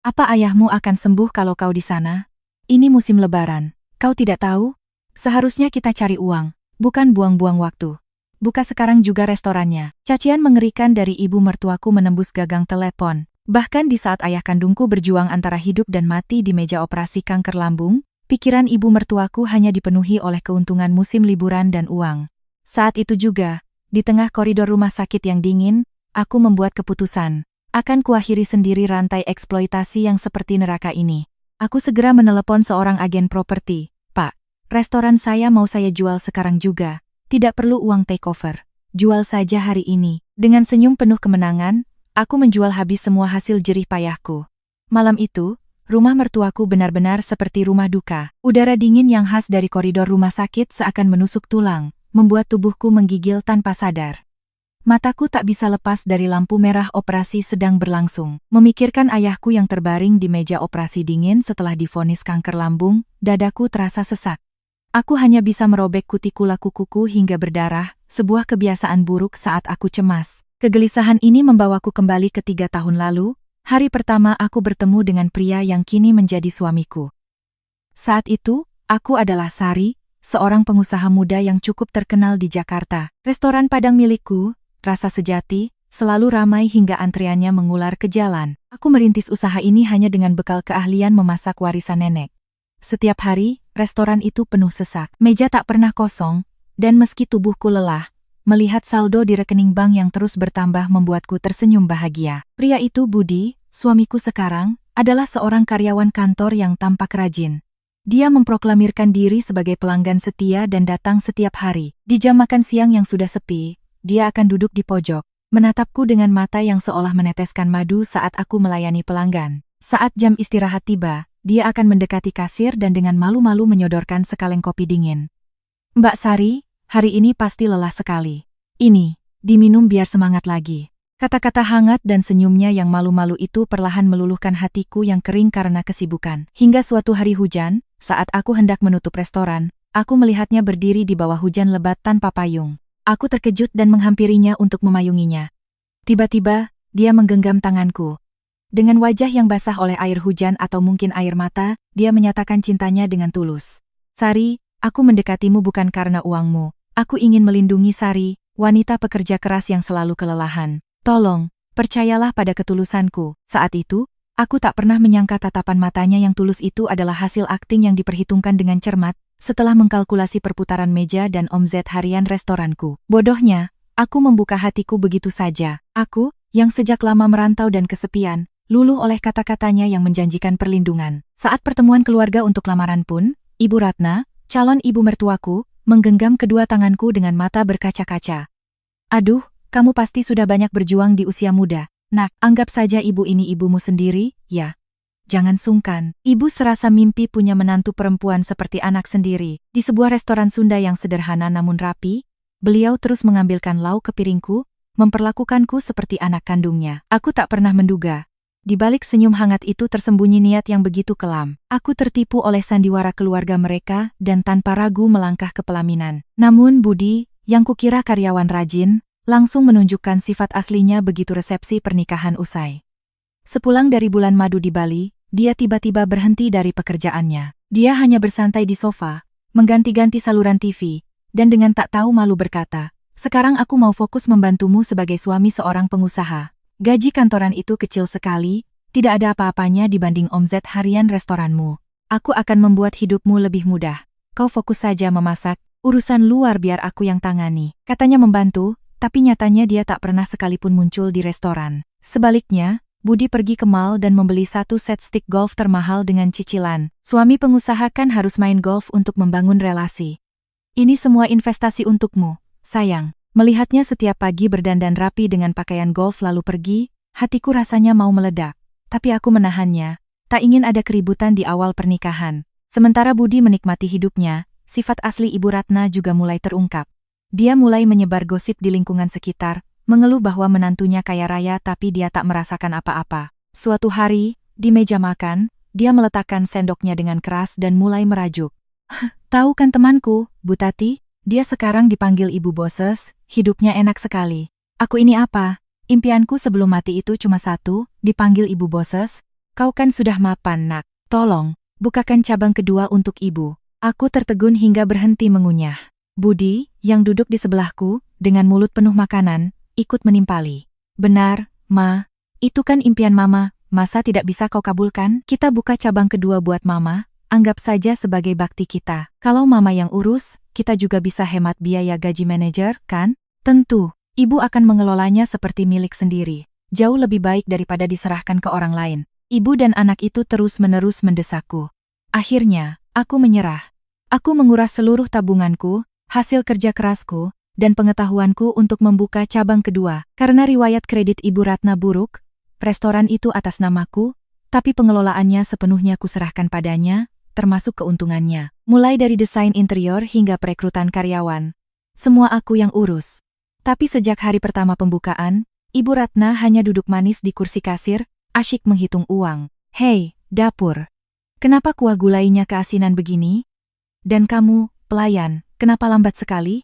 Apa ayahmu akan sembuh kalau kau di sana? Ini musim lebaran. Kau tidak tahu? Seharusnya kita cari uang, bukan buang-buang waktu. Buka sekarang juga restorannya. Cacian mengerikan dari ibu mertuaku menembus gagang telepon. Bahkan di saat ayah kandungku berjuang antara hidup dan mati di meja operasi kanker lambung, pikiran ibu mertuaku hanya dipenuhi oleh keuntungan musim liburan dan uang. Saat itu juga, di tengah koridor rumah sakit yang dingin, aku membuat keputusan. Akan kuakhiri sendiri rantai eksploitasi yang seperti neraka ini. Aku segera menelepon seorang agen properti. Pak, restoran saya mau saya jual sekarang juga. Tidak perlu uang takeover. Jual saja hari ini. Dengan senyum penuh kemenangan, aku menjual habis semua hasil jerih payahku. Malam itu, rumah mertuaku benar-benar seperti rumah duka. Udara dingin yang khas dari koridor rumah sakit seakan menusuk tulang, membuat tubuhku menggigil tanpa sadar. Mataku tak bisa lepas dari lampu merah operasi sedang berlangsung. Memikirkan ayahku yang terbaring di meja operasi dingin setelah divonis kanker lambung, dadaku terasa sesak. Aku hanya bisa merobek kutikula kukuku hingga berdarah, sebuah kebiasaan buruk saat aku cemas. Kegelisahan ini membawaku kembali ke 3 tahun lalu, hari pertama aku bertemu dengan pria yang kini menjadi suamiku. Saat itu, aku adalah Sari, seorang pengusaha muda yang cukup terkenal di Jakarta. Restoran Padang milikku, Rasa Sejati, selalu ramai hingga antriannya mengular ke jalan. Aku merintis usaha ini hanya dengan bekal keahlian memasak warisan nenek. Setiap hari, restoran itu penuh sesak. Meja tak pernah kosong, dan meski tubuhku lelah, melihat saldo di rekening bank yang terus bertambah membuatku tersenyum bahagia. Pria itu Budi, suamiku sekarang, adalah seorang karyawan kantor yang tampak rajin. Dia memproklamirkan diri sebagai pelanggan setia dan datang setiap hari. Di jam makan siang yang sudah sepi, dia akan duduk di pojok, menatapku dengan mata yang seolah meneteskan madu saat aku melayani pelanggan. Saat jam istirahat tiba, dia akan mendekati kasir dan dengan malu-malu menyodorkan sekaleng kopi dingin. Mbak Sari, hari ini pasti lelah sekali. Ini, diminum biar semangat lagi. Kata-kata hangat dan senyumnya yang malu-malu itu perlahan meluluhkan hatiku yang kering karena kesibukan. Hingga suatu hari hujan, saat aku hendak menutup restoran, aku melihatnya berdiri di bawah hujan lebat tanpa payung. Aku terkejut dan menghampirinya untuk memayunginya. Tiba-tiba, dia menggenggam tanganku. Dengan wajah yang basah oleh air hujan atau mungkin air mata, dia menyatakan cintanya dengan tulus. Sari, aku mendekatimu bukan karena uangmu. Aku ingin melindungi Sari, wanita pekerja keras yang selalu kelelahan. Tolong, percayalah pada ketulusanku. Saat itu, aku tak pernah menyangka tatapan matanya yang tulus itu adalah hasil akting yang diperhitungkan dengan cermat, setelah mengkalkulasi perputaran meja dan omzet harian restoranku. Bodohnya, aku membuka hatiku begitu saja. Aku, yang sejak lama merantau dan kesepian, luluh oleh kata-katanya yang menjanjikan perlindungan. Saat pertemuan keluarga untuk lamaran pun, Ibu Ratna, calon ibu mertuaku, menggenggam kedua tanganku dengan mata berkaca-kaca. Aduh, kamu pasti sudah banyak berjuang di usia muda. Nak, anggap saja ibu ini ibumu sendiri, ya. Jangan sungkan, ibu serasa mimpi punya menantu perempuan seperti anak sendiri. Di sebuah restoran Sunda yang sederhana namun rapi, beliau terus mengambilkan lauk ke piringku, memperlakukanku seperti anak kandungnya. Aku tak pernah menduga. Di balik senyum hangat itu tersembunyi niat yang begitu kelam. Aku tertipu oleh sandiwara keluarga mereka dan tanpa ragu melangkah ke pelaminan. Namun Budi, yang kukira karyawan rajin, langsung menunjukkan sifat aslinya begitu resepsi pernikahan usai. Sepulang dari bulan madu di Bali, dia tiba-tiba berhenti dari pekerjaannya. Dia hanya bersantai di sofa, mengganti-ganti saluran TV, dan dengan tak tahu malu berkata, "Sekarang aku mau fokus membantumu sebagai suami seorang pengusaha. Gaji kantoran itu kecil sekali, tidak ada apa-apanya dibanding omzet harian restoranmu. Aku akan membuat hidupmu lebih mudah. Kau fokus saja memasak, urusan luar biar aku yang tangani." Katanya membantu, tapi nyatanya dia tak pernah sekalipun muncul di restoran. Sebaliknya, Budi pergi ke mall dan membeli 1 set stick golf termahal dengan cicilan. Suami pengusaha kan harus main golf untuk membangun relasi. Ini semua investasi untukmu, sayang. Melihatnya setiap pagi berdandan rapi dengan pakaian golf lalu pergi, hatiku rasanya mau meledak. Tapi aku menahannya, tak ingin ada keributan di awal pernikahan. Sementara Budi menikmati hidupnya, sifat asli Ibu Ratna juga mulai terungkap. Dia mulai menyebar gosip di lingkungan sekitar, mengeluh bahwa menantunya kaya raya tapi dia tak merasakan apa-apa. Suatu hari, di meja makan, dia meletakkan sendoknya dengan keras dan mulai merajuk. Tahu kan temanku, Bu Tati, dia sekarang dipanggil Ibu Boses, hidupnya enak sekali. Aku ini apa? Impianku sebelum mati itu cuma satu, dipanggil Ibu Boses. Kau kan sudah mapan, nak. Tolong, bukakan cabang kedua untuk ibu. Aku tertegun hingga berhenti mengunyah. Budi, yang duduk di sebelahku, dengan mulut penuh makanan, ikut menimpali. Benar, Ma. Itu kan impian Mama, masa tidak bisa kau kabulkan? Kita buka cabang kedua buat Mama, anggap saja sebagai bakti kita. Kalau Mama yang urus, kita juga bisa hemat biaya gaji manajer, kan? Tentu, ibu akan mengelolanya seperti milik sendiri. Jauh lebih baik daripada diserahkan ke orang lain. Ibu dan anak itu terus-menerus mendesakku. Akhirnya, aku menyerah. Aku menguras seluruh tabunganku, hasil kerja kerasku, dan pengetahuanku untuk membuka cabang kedua. Karena riwayat kredit Ibu Ratna buruk, restoran itu atas namaku, tapi pengelolaannya sepenuhnya kuserahkan padanya, termasuk keuntungannya. Mulai dari desain interior hingga perekrutan karyawan. Semua aku yang urus. Tapi sejak hari pertama pembukaan, Ibu Ratna hanya duduk manis di kursi kasir, asyik menghitung uang. Hei, dapur. Kenapa kuah gulainya keasinan begini? Dan kamu, pelayan, kenapa lambat sekali?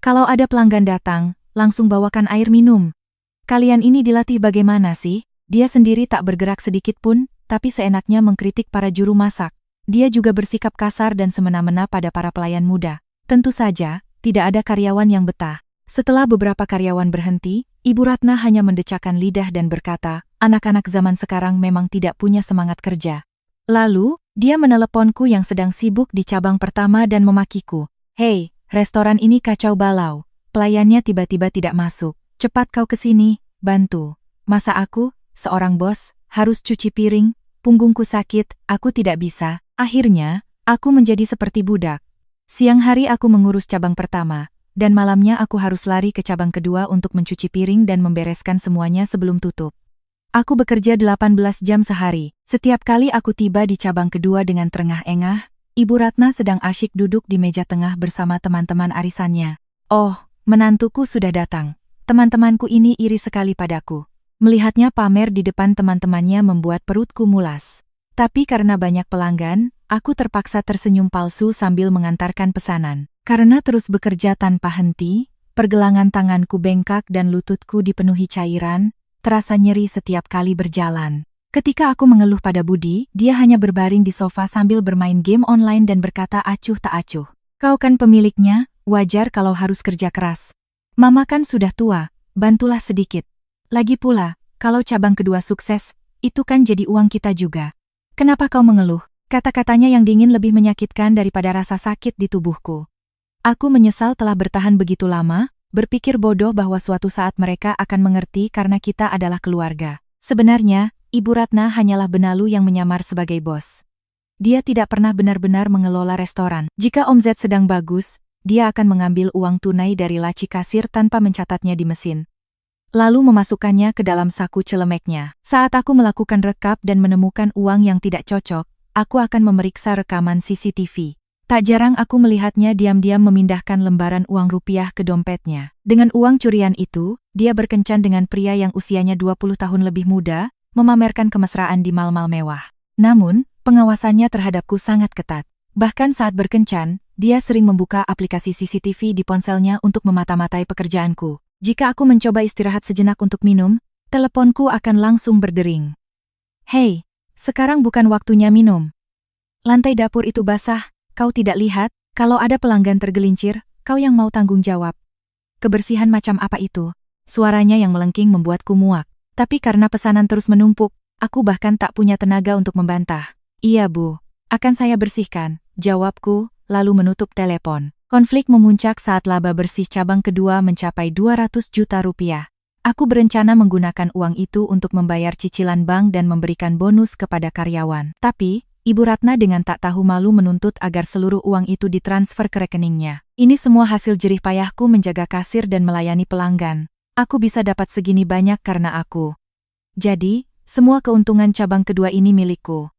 Kalau ada pelanggan datang, langsung bawakan air minum. Kalian ini dilatih bagaimana sih? Dia sendiri tak bergerak sedikit pun, tapi seenaknya mengkritik para juru masak. Dia juga bersikap kasar dan semena-mena pada para pelayan muda. Tentu saja, tidak ada karyawan yang betah. Setelah beberapa karyawan berhenti, Ibu Ratna hanya mendecakkan lidah dan berkata, anak-anak zaman sekarang memang tidak punya semangat kerja. Lalu, dia meneleponku yang sedang sibuk di cabang pertama dan memakiku. Hei, restoran ini kacau balau. Pelayannya tiba-tiba tidak masuk. Cepat kau ke sini, bantu. Masa aku, seorang bos, harus cuci piring, punggungku sakit, aku tidak bisa. Akhirnya, aku menjadi seperti budak. Siang hari aku mengurus cabang pertama, dan malamnya aku harus lari ke cabang kedua untuk mencuci piring dan membereskan semuanya sebelum tutup. Aku bekerja 18 jam sehari. Setiap kali aku tiba di cabang kedua dengan terengah-engah, Ibu Ratna sedang asyik duduk di meja tengah bersama teman-teman arisannya. Oh, menantuku sudah datang. Teman-temanku ini iri sekali padaku. Melihatnya pamer di depan teman-temannya membuat perutku mulas. Tapi karena banyak pelanggan, aku terpaksa tersenyum palsu sambil mengantarkan pesanan. Karena terus bekerja tanpa henti, pergelangan tanganku bengkak dan lututku dipenuhi cairan, terasa nyeri setiap kali berjalan. Ketika aku mengeluh pada Budi, dia hanya berbaring di sofa sambil bermain game online dan berkata acuh tak acuh. Kau kan pemiliknya, wajar kalau harus kerja keras. Mama kan sudah tua, bantulah sedikit. Lagi pula, kalau cabang kedua sukses, itu kan jadi uang kita juga. Kenapa kau mengeluh? Kata-katanya yang dingin lebih menyakitkan daripada rasa sakit di tubuhku. Aku menyesal telah bertahan begitu lama, berpikir bodoh bahwa suatu saat mereka akan mengerti karena kita adalah keluarga. Sebenarnya, Ibu Ratna hanyalah benalu yang menyamar sebagai bos. Dia tidak pernah benar-benar mengelola restoran. Jika omzet sedang bagus, dia akan mengambil uang tunai dari laci kasir tanpa mencatatnya di mesin. Lalu memasukkannya ke dalam saku celemeknya. Saat aku melakukan rekap dan menemukan uang yang tidak cocok, aku akan memeriksa rekaman CCTV. Tak jarang aku melihatnya diam-diam memindahkan lembaran uang rupiah ke dompetnya. Dengan uang curian itu, dia berkencan dengan pria yang usianya 20 tahun lebih muda, memamerkan kemesraan di mal-mal mewah. Namun, pengawasannya terhadapku sangat ketat. Bahkan saat berkencan, dia sering membuka aplikasi CCTV di ponselnya untuk memata-matai pekerjaanku. Jika aku mencoba istirahat sejenak untuk minum, teleponku akan langsung berdering. Hei, sekarang bukan waktunya minum. Lantai dapur itu basah. Kau tidak lihat, kalau ada pelanggan tergelincir, kau yang mau tanggung jawab. Kebersihan macam apa itu? Suaranya yang melengking membuatku muak. Tapi karena pesanan terus menumpuk, aku bahkan tak punya tenaga untuk membantah. Iya Bu, akan saya bersihkan, jawabku, lalu menutup telepon. Konflik memuncak saat laba bersih cabang kedua mencapai 200 juta rupiah. Aku berencana menggunakan uang itu untuk membayar cicilan bank dan memberikan bonus kepada karyawan. Tapi, Ibu Ratna dengan tak tahu malu menuntut agar seluruh uang itu ditransfer ke rekeningnya. Ini semua hasil jerih payahku menjaga kasir dan melayani pelanggan. Aku bisa dapat segini banyak karena aku. Jadi, semua keuntungan cabang kedua ini milikku.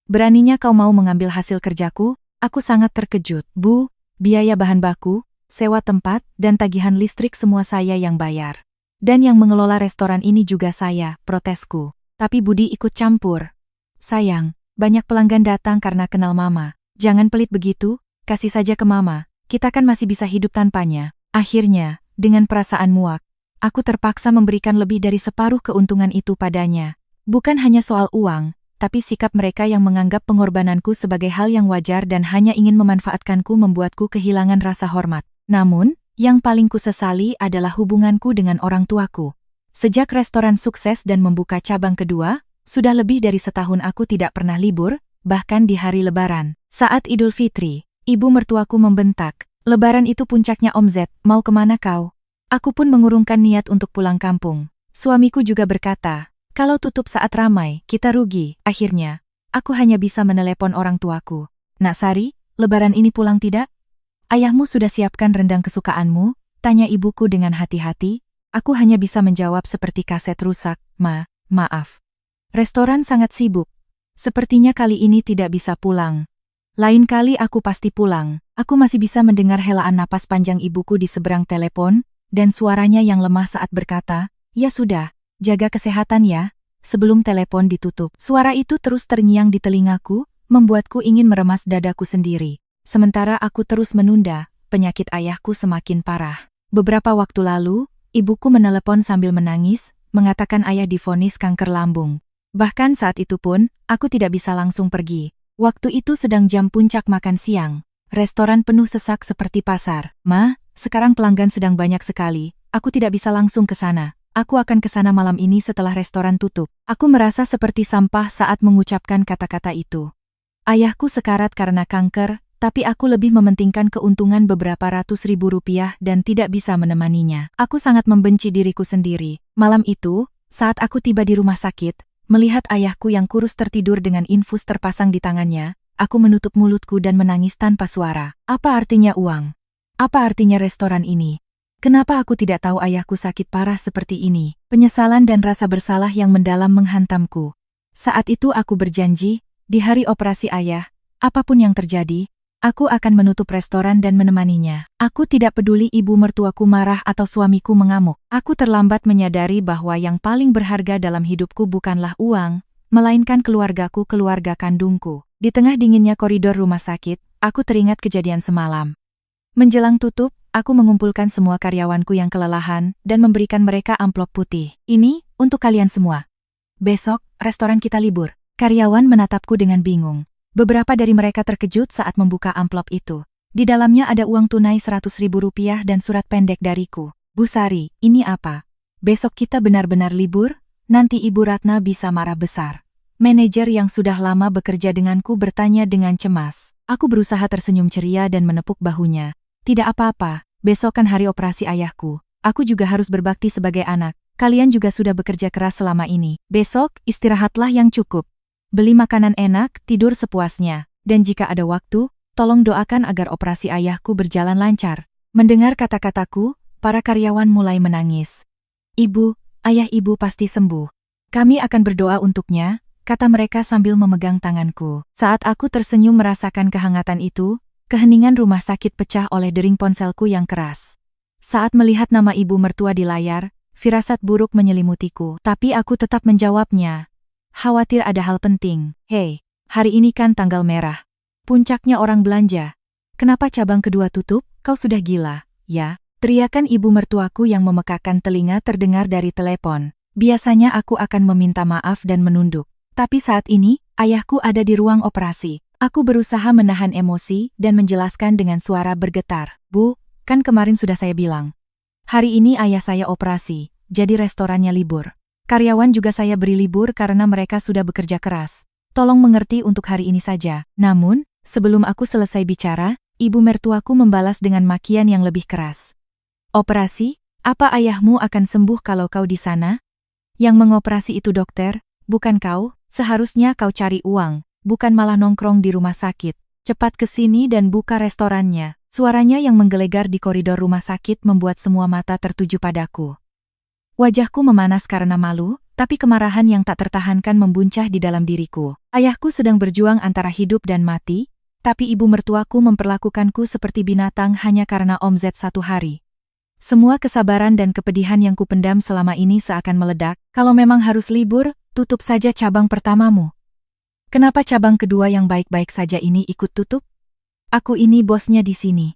Beraninya kau mau mengambil hasil kerjaku? Aku sangat terkejut. Bu, biaya bahan baku, sewa tempat, dan tagihan listrik semua saya yang bayar. Dan yang mengelola restoran ini juga saya, protesku. Tapi Budi ikut campur. Sayang. Banyak pelanggan datang karena kenal Mama. Jangan pelit begitu, kasih saja ke Mama. Kita kan masih bisa hidup tanpanya. Akhirnya, dengan perasaan muak, aku terpaksa memberikan lebih dari separuh keuntungan itu padanya. Bukan hanya soal uang, tapi sikap mereka yang menganggap pengorbananku sebagai hal yang wajar dan hanya ingin memanfaatkanku membuatku kehilangan rasa hormat. Namun, yang paling kusesali adalah hubunganku dengan orang tuaku. Sejak restoran sukses dan membuka cabang kedua, sudah lebih dari setahun aku tidak pernah libur, bahkan di hari Lebaran. Saat Idul Fitri, ibu mertuaku membentak, "Lebaran itu puncaknya Om Z, mau kemana kau?" Aku pun mengurungkan niat untuk pulang kampung. Suamiku juga berkata, "Kalau tutup saat ramai, kita rugi." Akhirnya, aku hanya bisa menelepon orang tuaku. "Nak Sari, Lebaran ini pulang tidak?" "Ayahmu sudah siapkan rendang kesukaanmu?" tanya ibuku dengan hati-hati. Aku hanya bisa menjawab seperti kaset rusak, Maaf. Restoran sangat sibuk. Sepertinya kali ini tidak bisa pulang. Lain kali aku pasti pulang." Aku masih bisa mendengar helaan napas panjang ibuku di seberang telepon, dan suaranya yang lemah saat berkata, "Ya sudah, jaga kesehatan ya." Sebelum telepon ditutup, suara itu terus terngiang di telingaku, membuatku ingin meremas dadaku sendiri. Sementara aku terus menunda, penyakit ayahku semakin parah. Beberapa waktu lalu, ibuku menelepon sambil menangis, mengatakan ayah divonis kanker lambung. Bahkan saat itu pun, aku tidak bisa langsung pergi. Waktu itu sedang jam puncak makan siang. Restoran penuh sesak seperti pasar. "Ma, sekarang pelanggan sedang banyak sekali. Aku tidak bisa langsung ke sana. Aku akan ke sana malam ini setelah restoran tutup." Aku merasa seperti sampah saat mengucapkan kata-kata itu. Ayahku sekarat karena kanker, tapi aku lebih mementingkan keuntungan beberapa ratus ribu rupiah dan tidak bisa menemaninya. Aku sangat membenci diriku sendiri. Malam itu, saat aku tiba di rumah sakit, melihat ayahku yang kurus tertidur dengan infus terpasang di tangannya, aku menutup mulutku dan menangis tanpa suara. Apa artinya uang? Apa artinya restoran ini? Kenapa aku tidak tahu ayahku sakit parah seperti ini? Penyesalan dan rasa bersalah yang mendalam menghantamku. Saat itu aku berjanji, di hari operasi ayah, apapun yang terjadi, aku akan menutup restoran dan menemaninya. Aku tidak peduli ibu mertuaku marah atau suamiku mengamuk. Aku terlambat menyadari bahwa yang paling berharga dalam hidupku bukanlah uang, melainkan keluargaku, keluarga kandungku. Di tengah dinginnya koridor rumah sakit, aku teringat kejadian semalam. Menjelang tutup, aku mengumpulkan semua karyawanku yang kelelahan dan memberikan mereka amplop putih. "Ini, untuk kalian semua. Besok, restoran kita libur." Karyawan menatapku dengan bingung. Beberapa dari mereka terkejut saat membuka amplop itu. Di dalamnya ada uang tunai 100.000 rupiah dan surat pendek dariku. "Bu Sari, ini apa? Besok kita benar-benar libur? Nanti Ibu Ratna bisa marah besar." Manajer yang sudah lama bekerja denganku bertanya dengan cemas. Aku berusaha tersenyum ceria dan menepuk bahunya. "Tidak apa-apa, besok kan hari operasi ayahku. Aku juga harus berbakti sebagai anak. Kalian juga sudah bekerja keras selama ini. Besok, istirahatlah yang cukup. Beli makanan enak, tidur sepuasnya. Dan jika ada waktu, tolong doakan agar operasi ayahku berjalan lancar." Mendengar kata-kataku, para karyawan mulai menangis. "Ibu, ayah ibu pasti sembuh. Kami akan berdoa untuknya," kata mereka sambil memegang tanganku. Saat aku tersenyum merasakan kehangatan itu, keheningan rumah sakit pecah oleh dering ponselku yang keras. Saat melihat nama ibu mertua di layar, firasat buruk menyelimutiku. Tapi aku tetap menjawabnya. "Khawatir ada hal penting." "Hei, hari ini kan tanggal merah. Puncaknya orang belanja. Kenapa cabang kedua tutup? Kau sudah gila, ya?" Teriakan ibu mertuaku yang memekakkan telinga terdengar dari telepon. Biasanya aku akan meminta maaf dan menunduk. Tapi saat ini, ayahku ada di ruang operasi. Aku berusaha menahan emosi dan menjelaskan dengan suara bergetar. "Bu, kan kemarin sudah saya bilang. Hari ini ayah saya operasi, jadi restorannya libur. Karyawan juga saya beri libur karena mereka sudah bekerja keras. Tolong mengerti untuk hari ini saja." Namun, sebelum aku selesai bicara, ibu mertuaku membalas dengan makian yang lebih keras. "Operasi? Apa ayahmu akan sembuh kalau kau di sana? Yang mengoperasi itu dokter, bukan kau. Seharusnya kau cari uang, bukan malah nongkrong di rumah sakit. Cepat ke sini dan buka restorannya." Suaranya yang menggelegar di koridor rumah sakit membuat semua mata tertuju padaku. Wajahku memanas karena malu, tapi kemarahan yang tak tertahankan membuncah di dalam diriku. Ayahku sedang berjuang antara hidup dan mati, tapi ibu mertuaku memperlakukanku seperti binatang hanya karena omzet satu hari. Semua kesabaran dan kepedihan yang kupendam selama ini seakan meledak. "Kalau memang harus libur, tutup saja cabang pertamamu. Kenapa cabang kedua yang baik-baik saja ini ikut tutup? Aku ini bosnya di sini.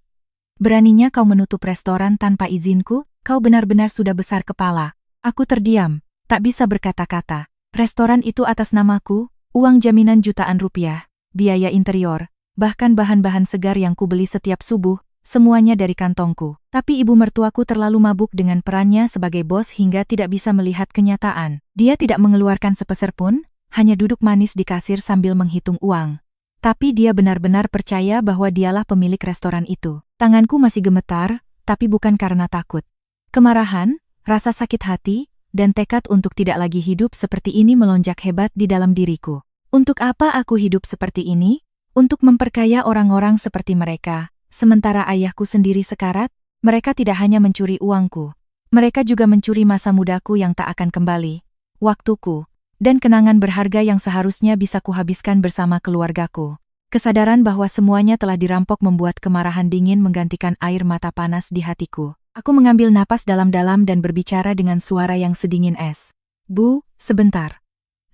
Beraninya kau menutup restoran tanpa izinku? Kau benar-benar sudah besar kepala." Aku terdiam, tak bisa berkata-kata. Restoran itu atas namaku, Uang jaminan jutaan rupiah, biaya interior, bahkan bahan-bahan segar yang kubeli setiap subuh, semuanya dari kantongku. Tapi ibu mertuaku terlalu mabuk dengan perannya sebagai bos hingga tidak bisa melihat kenyataan. Dia tidak mengeluarkan sepeser pun, hanya duduk manis di kasir sambil menghitung uang. Tapi dia benar-benar percaya bahwa dialah pemilik restoran itu. Tanganku masih gemetar, tapi bukan karena takut. Kemarahan, rasa sakit hati, dan tekad untuk tidak lagi hidup seperti ini melonjak hebat di dalam diriku. Untuk apa aku hidup seperti ini? Untuk memperkaya orang-orang seperti mereka. Sementara ayahku sendiri sekarat, mereka tidak hanya mencuri uangku. Mereka juga mencuri masa mudaku yang tak akan kembali, waktuku, dan kenangan berharga yang seharusnya bisa kuhabiskan bersama keluargaku. Kesadaran bahwa semuanya telah dirampok membuat kemarahan dingin menggantikan air mata panas di hatiku. Aku mengambil napas dalam-dalam dan berbicara dengan suara yang sedingin es. Bu, sebentar.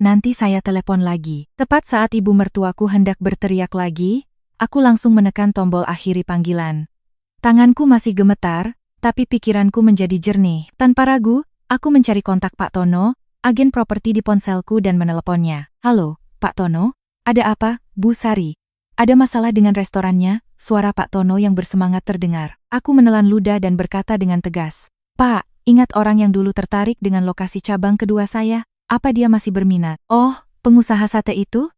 Nanti saya telepon lagi. Tepat saat ibu mertuaku hendak berteriak lagi, aku langsung menekan tombol akhiri panggilan. Tanganku masih gemetar, tapi pikiranku menjadi jernih. Tanpa ragu, aku mencari kontak Pak Tono, agen properti di ponselku dan meneleponnya. Halo, Pak Tono? Ada apa, Bu Sari? Ada masalah dengan restorannya? Suara Pak Tono yang bersemangat terdengar. Aku menelan ludah dan berkata dengan tegas. Pak, ingat orang yang dulu tertarik dengan lokasi cabang kedua saya? Apa dia masih berminat? Oh, pengusaha sate itu?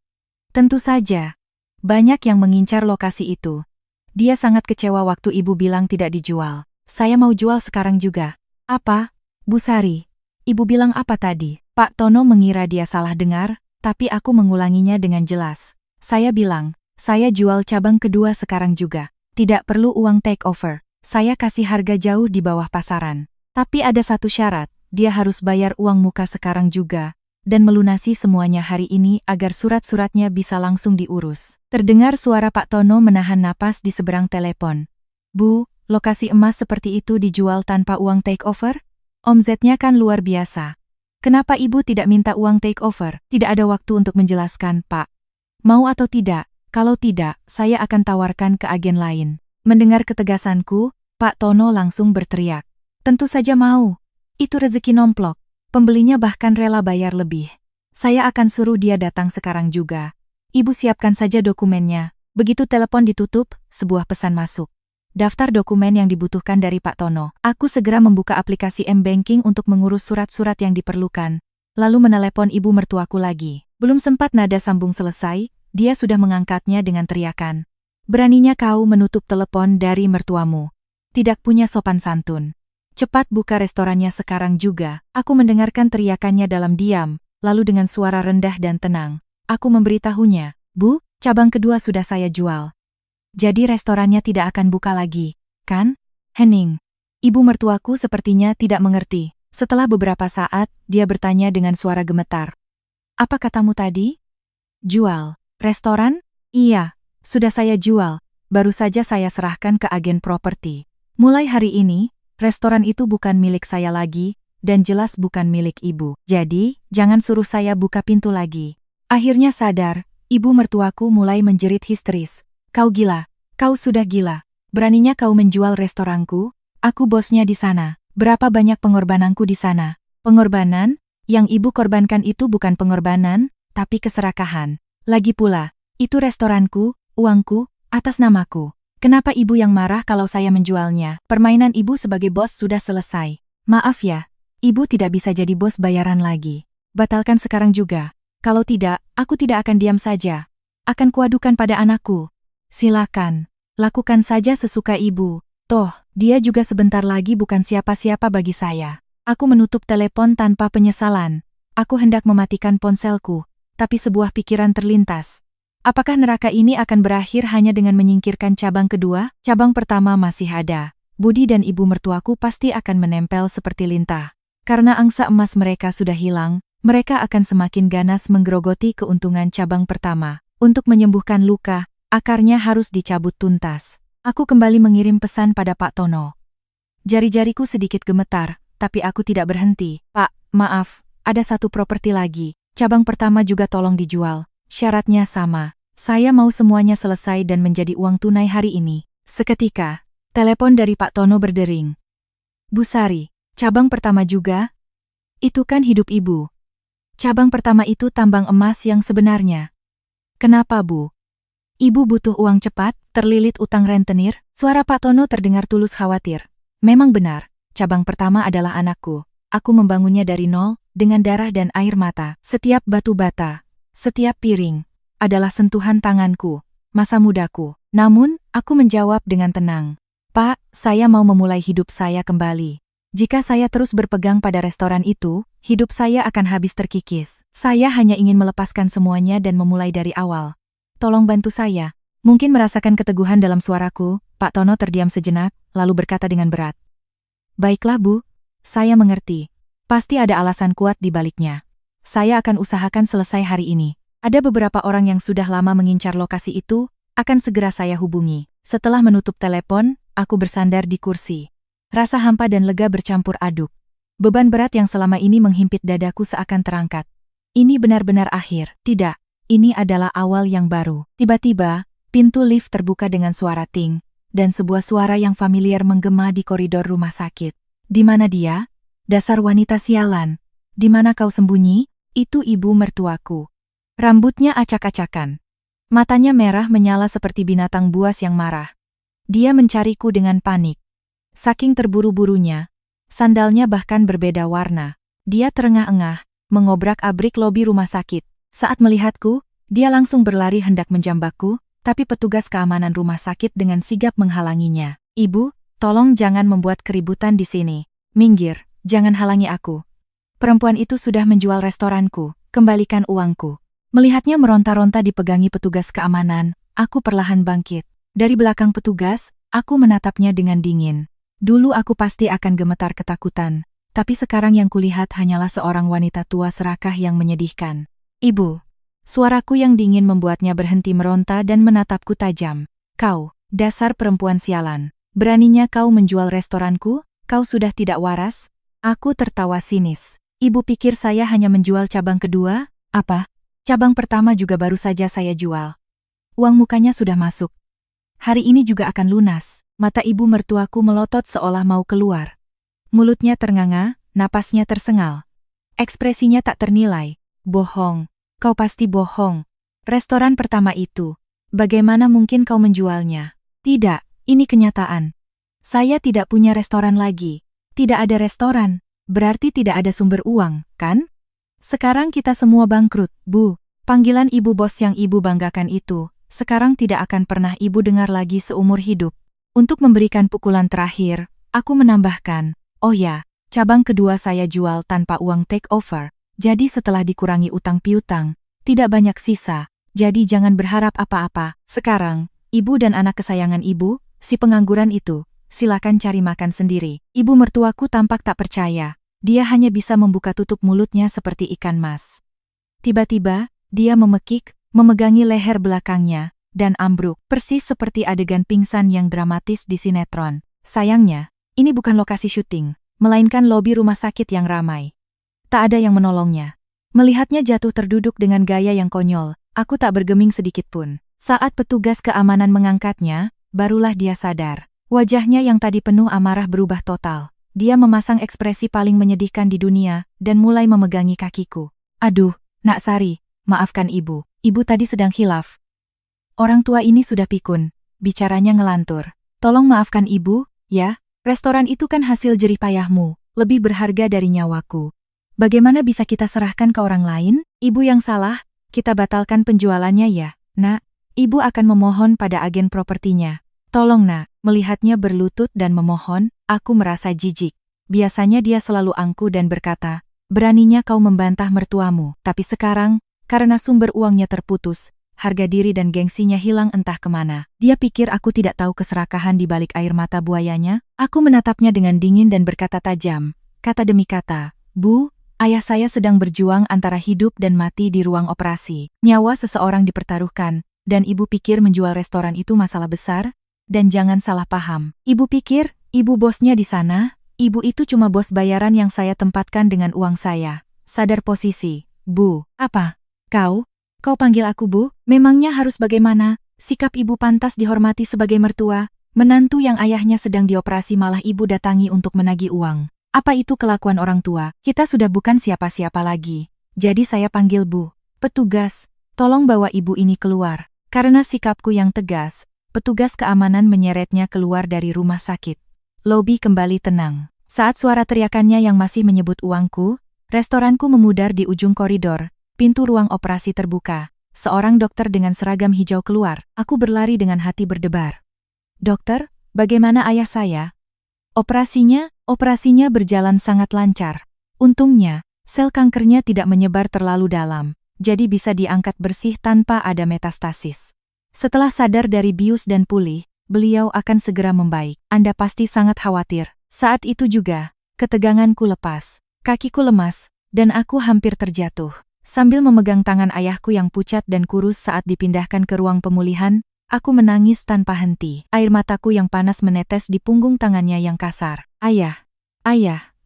Tentu saja. Banyak yang mengincar lokasi itu. Dia sangat kecewa waktu ibu bilang tidak dijual. Saya mau jual sekarang juga. Apa? Bu Sari, ibu bilang apa tadi? Pak Tono mengira dia salah dengar, tapi aku mengulanginya dengan jelas. Saya bilang, saya jual cabang kedua sekarang juga. Tidak perlu uang take over. Saya kasih harga jauh di bawah pasaran. Tapi ada satu syarat. Dia harus bayar uang muka sekarang juga, dan melunasi semuanya hari ini agar surat-suratnya bisa langsung diurus. Terdengar suara Pak Tono menahan napas di seberang telepon. Bu, lokasi emas seperti itu dijual tanpa uang take over? Omzetnya kan luar biasa. Kenapa ibu tidak minta uang take over? Tidak ada waktu untuk menjelaskan, Pak. Mau atau tidak? Kalau tidak, saya akan tawarkan ke agen lain. Mendengar ketegasanku, Pak Tono langsung berteriak. Tentu saja mau. Itu rezeki nomplok. Pembelinya bahkan rela bayar lebih. Saya akan suruh dia datang sekarang juga. Ibu siapkan saja dokumennya. Begitu telepon ditutup, sebuah pesan masuk. Daftar dokumen yang dibutuhkan dari Pak Tono. Aku segera membuka aplikasi M-Banking untuk mengurus surat-surat yang diperlukan. Lalu menelepon ibu mertuaku lagi. Belum sempat nada sambung selesai, dia sudah mengangkatnya dengan teriakan. Beraninya kau menutup telepon dari mertuamu. Tidak punya sopan santun. Cepat buka restorannya sekarang juga. Aku mendengarkan teriakannya dalam diam, lalu dengan suara rendah dan tenang. Aku memberitahunya, Bu, cabang kedua sudah saya jual. Jadi restorannya tidak akan buka lagi, kan? Hening. Ibu mertuaku sepertinya tidak mengerti. Setelah beberapa saat, dia bertanya dengan suara gemetar. Apa katamu tadi? Jual. Restoran? Iya, sudah saya jual. Baru saja saya serahkan ke agen properti. Mulai hari ini, restoran itu bukan milik saya lagi, dan jelas bukan milik ibu. Jadi, jangan suruh saya buka pintu lagi. Akhirnya sadar, ibu mertuaku mulai menjerit histeris. Kau gila, kau sudah gila. Beraninya kau menjual restoranku? Aku bosnya di sana. Berapa banyak pengorbananku di sana? Pengorbanan? Yang ibu korbankan itu bukan pengorbanan, tapi keserakahan. Lagi pula, itu restoranku, uangku, atas namaku. Kenapa ibu yang marah kalau saya menjualnya? Permainan ibu sebagai bos sudah selesai. Maaf ya, ibu tidak bisa jadi bos bayaran lagi. Batalkan sekarang juga. Kalau tidak, aku tidak akan diam saja. Akan kuadukan pada anakku. Silakan, lakukan saja sesuka ibu. Toh, dia juga sebentar lagi bukan siapa-siapa bagi saya. Aku menutup telepon tanpa penyesalan. Aku hendak mematikan ponselku, tapi sebuah pikiran terlintas. Apakah neraka ini akan berakhir hanya dengan menyingkirkan cabang kedua? Cabang pertama masih ada. Budi dan ibu mertuaku pasti akan menempel seperti lintah. Karena angsa emas mereka sudah hilang, mereka akan semakin ganas menggerogoti keuntungan cabang pertama. Untuk menyembuhkan luka, akarnya harus dicabut tuntas. Aku kembali mengirim pesan pada Pak Tono. Jari-jariku sedikit gemetar, tapi aku tidak berhenti. Pak, maaf, ada satu properti lagi. Cabang pertama juga tolong dijual. Syaratnya sama. Saya mau semuanya selesai dan menjadi uang tunai hari ini. Seketika, telepon dari Pak Tono berdering. Bu Sari, cabang pertama juga? Itu kan hidup ibu. Cabang pertama itu tambang emas yang sebenarnya. Kenapa, Bu? Ibu butuh uang cepat, terlilit utang rentenir. Suara Pak Tono terdengar tulus khawatir. Memang benar, cabang pertama adalah anakku. Aku membangunnya dari nol, dengan darah dan air mata. Setiap batu bata, setiap piring, adalah sentuhan tanganku, masa mudaku. Namun, aku menjawab dengan tenang. Pak, saya mau memulai hidup saya kembali. Jika saya terus berpegang pada restoran itu, hidup saya akan habis terkikis. Saya hanya ingin melepaskan semuanya dan memulai dari awal. Tolong bantu saya. Mungkin merasakan keteguhan dalam suaraku, Pak Tono terdiam sejenak, lalu berkata dengan berat. Baiklah, Bu. Saya mengerti. Pasti ada alasan kuat di baliknya. Saya akan usahakan selesai hari ini. Ada beberapa orang yang sudah lama mengincar lokasi itu, akan segera saya hubungi. Setelah menutup telepon, aku bersandar di kursi. Rasa hampa dan lega bercampur aduk. Beban berat yang selama ini menghimpit dadaku seakan terangkat. Ini benar-benar akhir. Tidak, ini adalah awal yang baru. Tiba-tiba, pintu lift terbuka dengan suara ting, dan sebuah suara yang familiar menggema di koridor rumah sakit. Di mana dia? Dasar wanita sialan. Di mana kau sembunyi? Itu ibu mertuaku. Rambutnya acak-acakan. Matanya merah menyala seperti binatang buas yang marah. Dia mencariku dengan panik. Saking terburu-burunya, sandalnya bahkan berbeda warna. Dia terengah-engah, mengobrak-abrik lobi rumah sakit. Saat melihatku, dia langsung berlari hendak menjambakku, tapi petugas keamanan rumah sakit dengan sigap menghalanginya. Ibu, tolong jangan membuat keributan di sini. Minggir, jangan halangi aku. Perempuan itu sudah menjual restoranku, kembalikan uangku. Melihatnya meronta-ronta dipegangi petugas keamanan, aku perlahan bangkit. Dari belakang petugas, aku menatapnya dengan dingin. Dulu aku pasti akan gemetar ketakutan, tapi sekarang yang kulihat hanyalah seorang wanita tua serakah yang menyedihkan. Ibu, suaraku yang dingin membuatnya berhenti meronta dan menatapku tajam. Kau, dasar perempuan sialan. Beraninya kau menjual restoranku? Kau sudah tidak waras? Aku tertawa sinis. Ibu pikir saya hanya menjual cabang kedua? Apa? Cabang pertama juga baru saja saya jual. Uang mukanya sudah masuk. Hari ini juga akan lunas. Mata ibu mertuaku melotot seolah mau keluar. Mulutnya ternganga, napasnya tersengal. Ekspresinya tak ternilai. Bohong. Kau pasti bohong. Restoran pertama itu. Bagaimana mungkin kau menjualnya? Tidak, ini kenyataan. Saya tidak punya restoran lagi. Tidak ada restoran. Berarti tidak ada sumber uang, kan? Sekarang kita semua bangkrut, Bu. Panggilan ibu bos yang ibu banggakan itu, sekarang tidak akan pernah ibu dengar lagi seumur hidup. Untuk memberikan pukulan terakhir, aku menambahkan, oh ya, cabang kedua saya jual tanpa uang take over, jadi setelah dikurangi utang piutang, tidak banyak sisa, jadi jangan berharap apa-apa. Sekarang, ibu dan anak kesayangan ibu, si pengangguran itu, silakan cari makan sendiri. Ibu mertuaku tampak tak percaya, dia hanya bisa membuka tutup mulutnya seperti ikan mas. Tiba-tiba, dia memekik, memegangi leher belakangnya, dan ambruk, persis seperti adegan pingsan yang dramatis di sinetron. Sayangnya, ini bukan lokasi syuting, melainkan lobi rumah sakit yang ramai. Tak ada yang menolongnya. Melihatnya jatuh terduduk dengan gaya yang konyol, aku tak bergeming sedikit pun. Saat petugas keamanan mengangkatnya, barulah dia sadar. Wajahnya yang tadi penuh amarah berubah total. Dia memasang ekspresi paling menyedihkan di dunia, dan mulai memegangi kakiku. Aduh, Nak Sari, maafkan ibu. Ibu tadi sedang khilaf. Orang tua ini sudah pikun, bicaranya ngelantur. Tolong maafkan ibu, ya, restoran itu kan hasil jerih payahmu, lebih berharga dari nyawaku. Bagaimana bisa kita serahkan ke orang lain? Ibu yang salah, kita batalkan penjualannya ya, Nak. Ibu akan memohon pada agen propertinya. Tolong Nak, melihatnya berlutut dan memohon, aku merasa jijik. Biasanya dia selalu angkuh dan berkata, beraninya kau membantah mertuamu, tapi sekarang, karena sumber uangnya terputus, harga diri dan gengsinya hilang entah kemana. Dia pikir aku tidak tahu keserakahan di balik air mata buayanya. Aku menatapnya dengan dingin dan berkata tajam, kata demi kata, Bu, ayah saya sedang berjuang antara hidup dan mati di ruang operasi. Nyawa seseorang dipertaruhkan, dan ibu pikir menjual restoran itu masalah besar? Dan jangan salah paham. Ibu pikir, ibu bosnya di sana? Ibu itu cuma bos bayaran yang saya tempatkan dengan uang saya. Sadar posisi, Bu. Apa? Kau panggil aku Bu? Memangnya harus bagaimana? Sikap ibu pantas dihormati sebagai mertua. Menantu yang ayahnya sedang dioperasi malah ibu datangi untuk menagih uang. Apa itu kelakuan orang tua? Kita sudah bukan siapa-siapa lagi. jadi saya panggil Bu. Petugas, tolong bawa ibu ini keluar. Karena sikapku yang tegas, petugas keamanan menyeretnya keluar dari rumah sakit. Lobi kembali tenang. Saat suara teriakannya yang masih menyebut uangku, restoranku memudar di ujung koridor. Pintu ruang operasi terbuka. Seorang dokter dengan seragam hijau keluar. Aku berlari dengan hati berdebar. Dokter, bagaimana ayah saya? Operasinya berjalan sangat lancar. Untungnya, sel kankernya tidak menyebar terlalu dalam, jadi bisa diangkat bersih tanpa ada metastasis. Setelah sadar dari bius dan pulih, beliau akan segera membaik. Anda pasti sangat khawatir. Saat itu juga, keteganganku lepas, kakiku lemas, dan aku hampir terjatuh. Sambil memegang tangan ayahku yang pucat dan kurus saat dipindahkan ke ruang pemulihan, aku menangis tanpa henti. Air mataku yang panas menetes di punggung tangannya yang kasar. Ayah,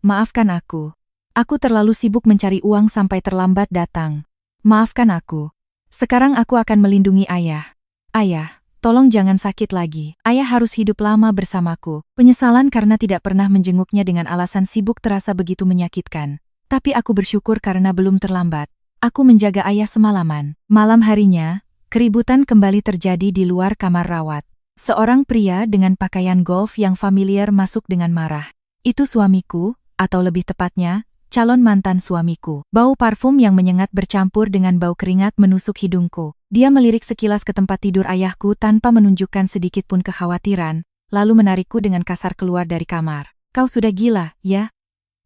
maafkan aku. Aku terlalu sibuk mencari uang sampai terlambat datang. Maafkan aku. Sekarang aku akan melindungi ayah. Ayah, tolong jangan sakit lagi. Ayah harus hidup lama bersamaku. Penyesalan karena tidak pernah menjenguknya dengan alasan sibuk terasa begitu menyakitkan. Tapi aku bersyukur karena belum terlambat. Aku menjaga ayah semalaman. Malam harinya, keributan kembali terjadi di luar kamar rawat. Seorang pria dengan pakaian golf yang familiar masuk dengan marah. Itu suamiku, atau lebih tepatnya, calon mantan suamiku. Bau parfum yang menyengat bercampur dengan bau keringat menusuk hidungku. Dia melirik sekilas ke tempat tidur ayahku tanpa menunjukkan sedikit pun kekhawatiran, lalu menarikku dengan kasar keluar dari kamar. Kau sudah gila, ya?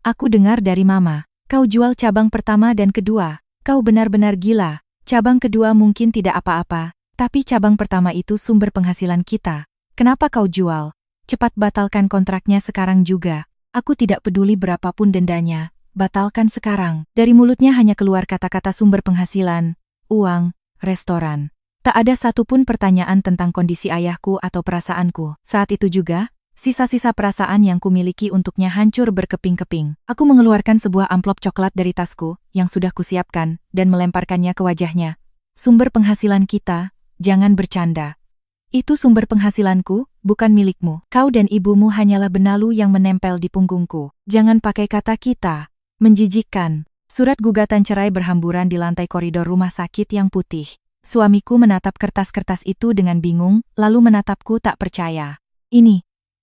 Aku dengar dari mama. Kau jual cabang pertama dan kedua. Kau benar-benar gila. Cabang kedua mungkin tidak apa-apa, tapi cabang pertama itu sumber penghasilan kita. Kenapa kau jual? Cepat batalkan kontraknya sekarang juga. Aku tidak peduli berapapun dendanya. Batalkan sekarang. Dari mulutnya hanya keluar kata-kata sumber penghasilan, uang, restoran. Tak ada satupun pertanyaan tentang kondisi ayahku atau perasaanku. Saat itu juga, sisa-sisa perasaan yang kumiliki untuknya hancur berkeping-keping. Aku mengeluarkan sebuah amplop coklat dari tasku, yang sudah kusiapkan, dan melemparkannya ke wajahnya. Sumber penghasilan kita, jangan bercanda. Itu sumber penghasilanku, bukan milikmu. Kau dan ibumu hanyalah benalu yang menempel di punggungku. Jangan pakai kata kita. Menjijikkan. Surat gugatan cerai berhamburan di lantai koridor rumah sakit yang putih. Suamiku menatap kertas-kertas itu dengan bingung, lalu menatapku tak percaya.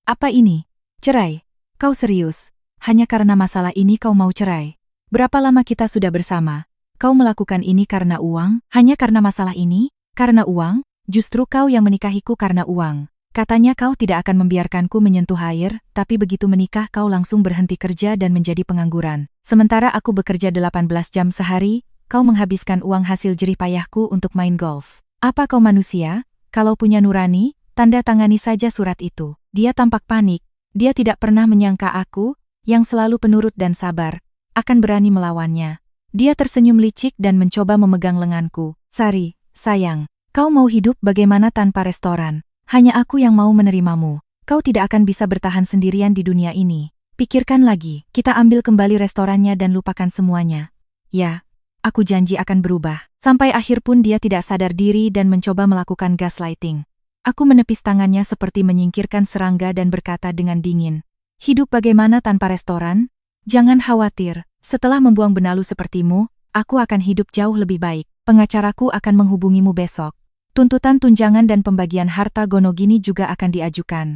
Apa ini? Cerai? Kau serius? Hanya karena masalah ini kau mau cerai? Berapa lama kita sudah bersama? Kau melakukan ini karena uang? Hanya karena masalah ini? Karena uang? Justru kau yang menikahiku karena uang. Katanya kau tidak akan membiarkanku menyentuh air, tapi begitu menikah kau langsung berhenti kerja dan menjadi pengangguran. Sementara aku bekerja 18 jam sehari, kau menghabiskan uang hasil jerih payahku untuk main golf. Apa kau manusia? Kalau punya nurani, tanda tangani saja surat itu. Dia tampak panik. Dia tidak pernah menyangka aku, yang selalu penurut dan sabar, akan berani melawannya. Dia tersenyum licik dan mencoba memegang lenganku. Sari, sayang, kau mau hidup bagaimana tanpa restoran? Hanya aku yang mau menerimamu. Kau tidak akan bisa bertahan sendirian di dunia ini. Pikirkan lagi, kita ambil kembali restorannya dan lupakan semuanya. Ya, aku janji akan berubah. Sampai akhir pun dia tidak sadar diri dan mencoba melakukan gaslighting. Aku menepis tangannya seperti menyingkirkan serangga dan berkata dengan dingin. Hidup bagaimana tanpa restoran? Jangan khawatir, setelah membuang benalu sepertimu, aku akan hidup jauh lebih baik. Pengacaraku akan menghubungimu besok. Tuntutan tunjangan dan pembagian harta gonogini juga akan diajukan.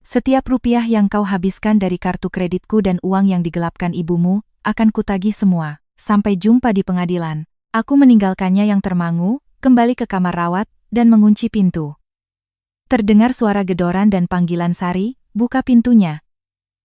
Setiap rupiah yang kau habiskan dari kartu kreditku dan uang yang digelapkan ibumu, akan kutagih semua. Sampai jumpa di pengadilan. Aku meninggalkannya yang termangu, kembali ke kamar rawat, dan mengunci pintu. Terdengar suara gedoran dan panggilan Sari, buka pintunya.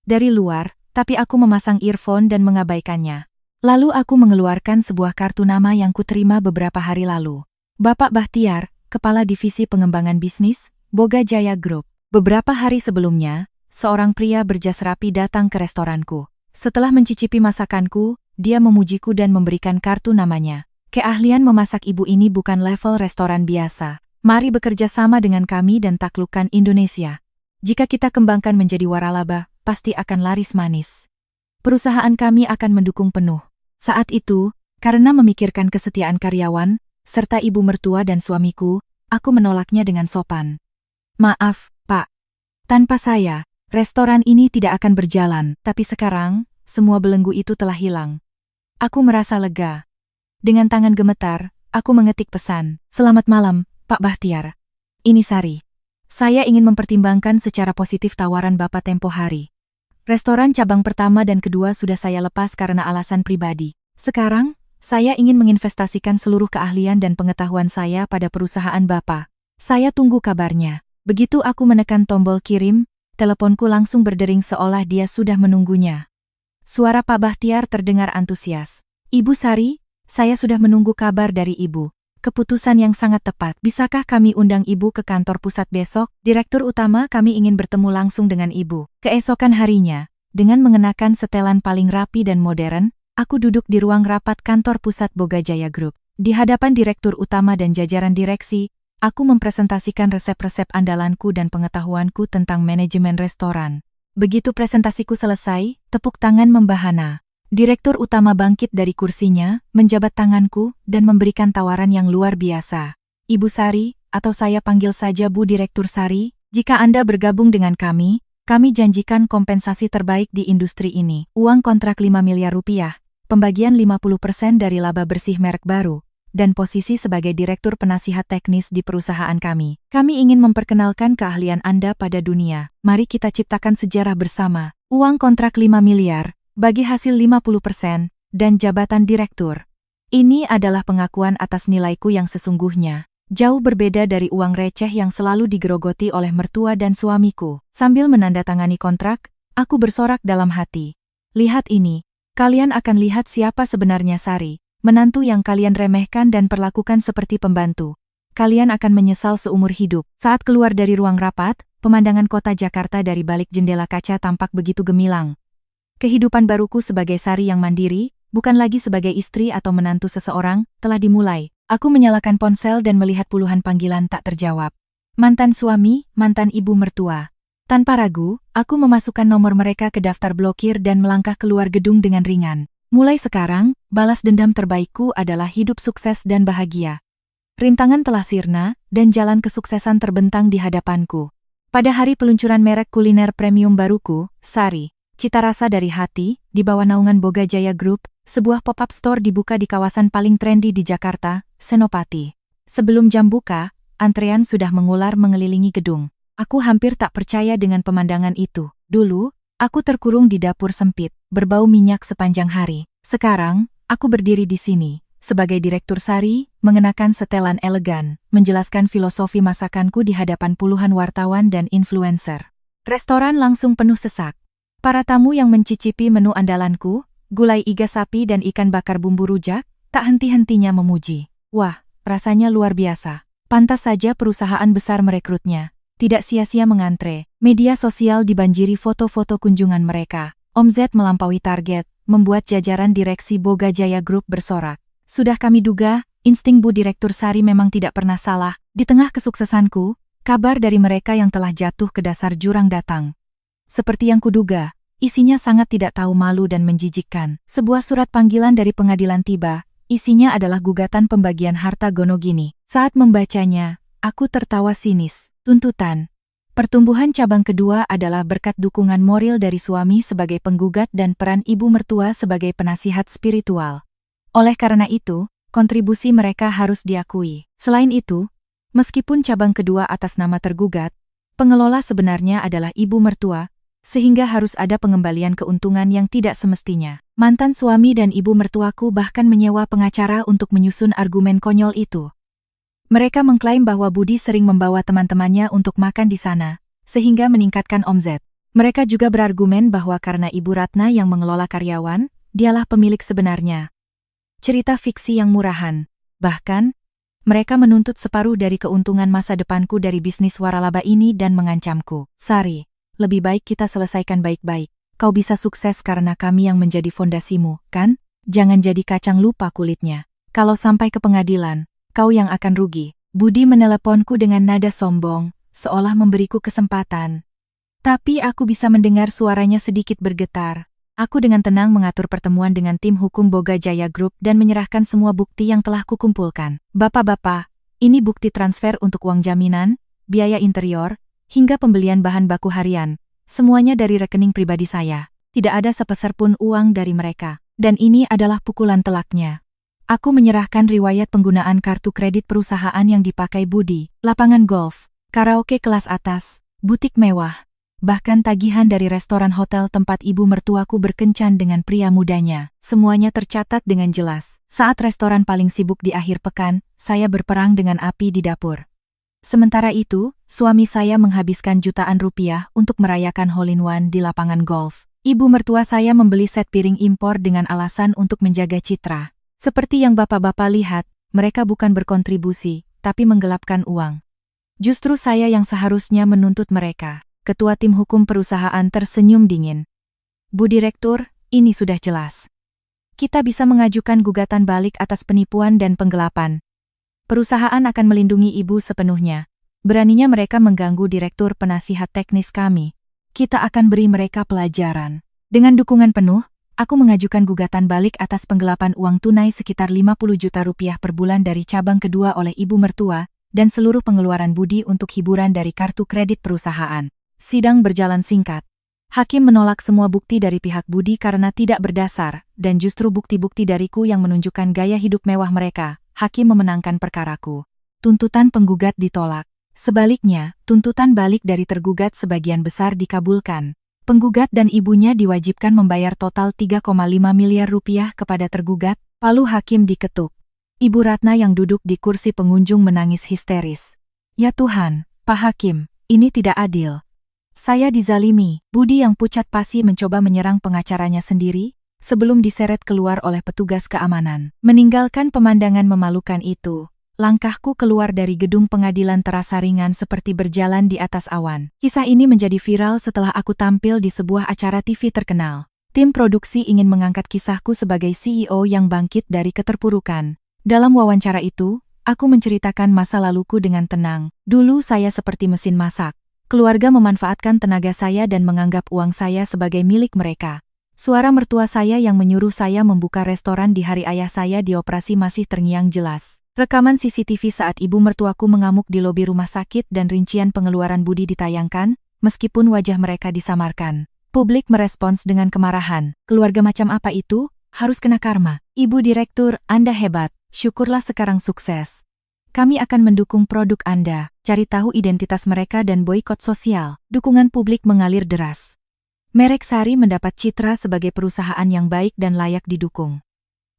Dari luar, tapi aku memasang earphone dan mengabaikannya. Lalu aku mengeluarkan sebuah kartu nama yang kuterima beberapa hari lalu. Bapak Bahtiar, Kepala Divisi Pengembangan Bisnis, Boga Jaya Group. Beberapa hari sebelumnya, seorang pria berjas rapi datang ke restoranku. Setelah mencicipi masakanku, dia memujiku dan memberikan kartu namanya. Keahlian memasak ibu ini bukan level restoran biasa. Mari bekerja sama dengan kami dan taklukkan Indonesia. Jika kita kembangkan menjadi waralaba, pasti akan laris manis. Perusahaan kami akan mendukung penuh. Saat itu, karena memikirkan kesetiaan karyawan, serta ibu mertua dan suamiku, aku menolaknya dengan sopan. Maaf, Pak. Tanpa saya, restoran ini tidak akan berjalan, tapi sekarang, semua belenggu itu telah hilang. Aku merasa lega. Dengan tangan gemetar, aku mengetik pesan. Selamat malam, Pak Bahtiar. Ini Sari. Saya ingin mempertimbangkan secara positif tawaran Bapak tempo hari. Restoran cabang pertama dan kedua sudah saya lepas karena alasan pribadi. Sekarang, saya ingin menginvestasikan seluruh keahlian dan pengetahuan saya pada perusahaan Bapak. Saya tunggu kabarnya. Begitu aku menekan tombol kirim, teleponku langsung berdering seolah dia sudah menunggunya. Suara Pak Bahtiar terdengar antusias. Ibu Sari, saya sudah menunggu kabar dari Ibu. Keputusan yang sangat tepat. Bisakah kami undang Ibu ke kantor pusat besok? Direktur utama kami ingin bertemu langsung dengan Ibu. Keesokan harinya, dengan mengenakan setelan paling rapi dan modern, aku duduk di ruang rapat kantor pusat Boga Jaya Group. Di hadapan direktur utama dan jajaran direksi, aku mempresentasikan resep-resep andalanku dan pengetahuanku tentang manajemen restoran. Begitu presentasiku selesai, tepuk tangan membahana. Direktur utama bangkit dari kursinya, menjabat tanganku, dan memberikan tawaran yang luar biasa. Ibu Sari, atau saya panggil saja Bu Direktur Sari, jika Anda bergabung dengan kami janjikan kompensasi terbaik di industri ini. Uang kontrak 5 miliar rupiah, pembagian 50% dari laba bersih merek baru, dan posisi sebagai Direktur Penasihat Teknis di perusahaan kami. Kami ingin memperkenalkan keahlian Anda pada dunia. Mari kita ciptakan sejarah bersama. Uang kontrak 5 miliar, bagi hasil 50%, dan jabatan Direktur. Ini adalah pengakuan atas nilaiku yang sesungguhnya. Jauh berbeda dari uang receh yang selalu digerogoti oleh mertua dan suamiku. Sambil menandatangani kontrak, aku bersorak dalam hati. Lihat ini, kalian akan lihat siapa sebenarnya Sari, menantu yang kalian remehkan dan perlakukan seperti pembantu. Kalian akan menyesal seumur hidup. Saat keluar dari ruang rapat, pemandangan kota Jakarta dari balik jendela kaca tampak begitu gemilang. Kehidupan baruku sebagai Sari yang mandiri, bukan lagi sebagai istri atau menantu seseorang, telah dimulai. Aku menyalakan ponsel dan melihat puluhan panggilan tak terjawab. Mantan suami, mantan ibu mertua. Tanpa ragu, aku memasukkan nomor mereka ke daftar blokir dan melangkah keluar gedung dengan ringan. Mulai sekarang, balas dendam terbaikku adalah hidup sukses dan bahagia. Rintangan telah sirna, dan jalan kesuksesan terbentang di hadapanku. Pada hari peluncuran merek kuliner premium baruku, Sari, Cita Rasa dari Hati, di bawah naungan Boga Jaya Group, sebuah pop-up store dibuka di kawasan paling trendy di Jakarta, Senopati. Sebelum jam buka, antrean sudah mengular mengelilingi gedung. Aku hampir tak percaya dengan pemandangan itu. Dulu, aku terkurung di dapur sempit, berbau minyak sepanjang hari. Sekarang, aku berdiri di sini, sebagai Direktur Sari, mengenakan setelan elegan, menjelaskan filosofi masakanku di hadapan puluhan wartawan dan influencer. Restoran langsung penuh sesak. Para tamu yang mencicipi menu andalanku, gulai iga sapi dan ikan bakar bumbu rujak, tak henti-hentinya memuji. Wah, rasanya luar biasa. Pantas saja perusahaan besar merekrutnya. Tidak sia-sia mengantre. Media sosial dibanjiri foto-foto kunjungan mereka. Omzet melampaui target, membuat jajaran direksi Boga Jaya Group bersorak. Sudah kami duga, insting Bu Direktur Sari memang tidak pernah salah. Di tengah kesuksesanku, kabar dari mereka yang telah jatuh ke dasar jurang datang. Seperti yang kuduga, isinya sangat tidak tahu malu dan menjijikkan. Sebuah surat panggilan dari pengadilan tiba. Isinya adalah gugatan pembagian harta Gonogini. Saat membacanya, aku tertawa sinis. Tuntutan. Pertumbuhan cabang kedua adalah berkat dukungan moral dari suami sebagai penggugat dan peran ibu mertua sebagai penasihat spiritual. Oleh karena itu, kontribusi mereka harus diakui. Selain itu, meskipun cabang kedua atas nama tergugat, pengelola sebenarnya adalah ibu mertua, sehingga harus ada pengembalian keuntungan yang tidak semestinya. Mantan suami dan ibu mertuaku bahkan menyewa pengacara untuk menyusun argumen konyol itu. Mereka mengklaim bahwa Budi sering membawa teman-temannya untuk makan di sana, sehingga meningkatkan omzet. Mereka juga berargumen bahwa karena Ibu Ratna yang mengelola karyawan, dialah pemilik sebenarnya. Cerita fiksi yang murahan. Bahkan, mereka menuntut separuh dari keuntungan masa depanku dari bisnis waralaba ini dan mengancamku. Sari, lebih baik kita selesaikan baik-baik. Kau bisa sukses karena kami yang menjadi fondasimu, kan? Jangan jadi kacang lupa kulitnya. Kalau sampai ke pengadilan, kau yang akan rugi. Budi meneleponku dengan nada sombong, seolah memberiku kesempatan. Tapi aku bisa mendengar suaranya sedikit bergetar. Aku dengan tenang mengatur pertemuan dengan tim hukum Boga Jaya Group dan menyerahkan semua bukti yang telah kukumpulkan. Bapak-bapak, ini bukti transfer untuk uang jaminan, biaya interior, hingga pembelian bahan baku harian. Semuanya dari rekening pribadi saya. Tidak ada sepeser pun uang dari mereka. Dan ini adalah pukulan telaknya. Aku menyerahkan riwayat penggunaan kartu kredit perusahaan yang dipakai Budi, lapangan golf, karaoke kelas atas, butik mewah, bahkan tagihan dari restoran hotel tempat ibu mertuaku berkencan dengan pria mudanya. Semuanya tercatat dengan jelas. Saat restoran paling sibuk di akhir pekan, saya berperang dengan api di dapur. Sementara itu, suami saya menghabiskan jutaan rupiah untuk merayakan hole-in-one di lapangan golf. Ibu mertua saya membeli set piring impor dengan alasan untuk menjaga citra. Seperti yang bapak-bapak lihat, mereka bukan berkontribusi, tapi menggelapkan uang. Justru saya yang seharusnya menuntut mereka. Ketua tim hukum perusahaan tersenyum dingin. Bu Direktur, ini sudah jelas. Kita bisa mengajukan gugatan balik atas penipuan dan penggelapan. Perusahaan akan melindungi ibu sepenuhnya. Beraninya mereka mengganggu direktur penasihat teknis kami. Kita akan beri mereka pelajaran. Dengan dukungan penuh, aku mengajukan gugatan balik atas penggelapan uang tunai sekitar 50 juta rupiah per bulan dari cabang kedua oleh ibu mertua, dan seluruh pengeluaran Budi untuk hiburan dari kartu kredit perusahaan. Sidang berjalan singkat. Hakim menolak semua bukti dari pihak Budi karena tidak berdasar, dan justru bukti-bukti dariku yang menunjukkan gaya hidup mewah mereka. Hakim memenangkan perkaraku. Tuntutan penggugat ditolak. Sebaliknya, tuntutan balik dari tergugat sebagian besar dikabulkan. Penggugat dan ibunya diwajibkan membayar total 3,5 miliar rupiah kepada tergugat. Palu hakim diketuk. Ibu Ratna yang duduk di kursi pengunjung menangis histeris. Ya Tuhan, Pak Hakim, ini tidak adil. Saya dizalimi. Budi yang pucat pasi mencoba menyerang pengacaranya sendiri, sebelum diseret keluar oleh petugas keamanan. Meninggalkan pemandangan memalukan itu, langkahku keluar dari gedung pengadilan terasa ringan seperti berjalan di atas awan. Kisah ini menjadi viral setelah aku tampil di sebuah acara TV terkenal. Tim produksi ingin mengangkat kisahku sebagai CEO yang bangkit dari keterpurukan. Dalam wawancara itu, aku menceritakan masa laluku dengan tenang. Dulu saya seperti mesin masak. Keluarga memanfaatkan tenaga saya dan menganggap uang saya sebagai milik mereka. Suara mertua saya yang menyuruh saya membuka restoran di hari ayah saya dioperasi masih terngiang jelas. Rekaman CCTV saat ibu mertuaku mengamuk di lobi rumah sakit dan rincian pengeluaran Budi ditayangkan, meskipun wajah mereka disamarkan. Publik merespons dengan kemarahan. Keluarga macam apa itu? Harus kena karma. Ibu Direktur, Anda hebat. Syukurlah sekarang sukses. Kami akan mendukung produk Anda, cari tahu identitas mereka dan boikot sosial. Dukungan publik mengalir deras. Merek Sari mendapat citra sebagai perusahaan yang baik dan layak didukung.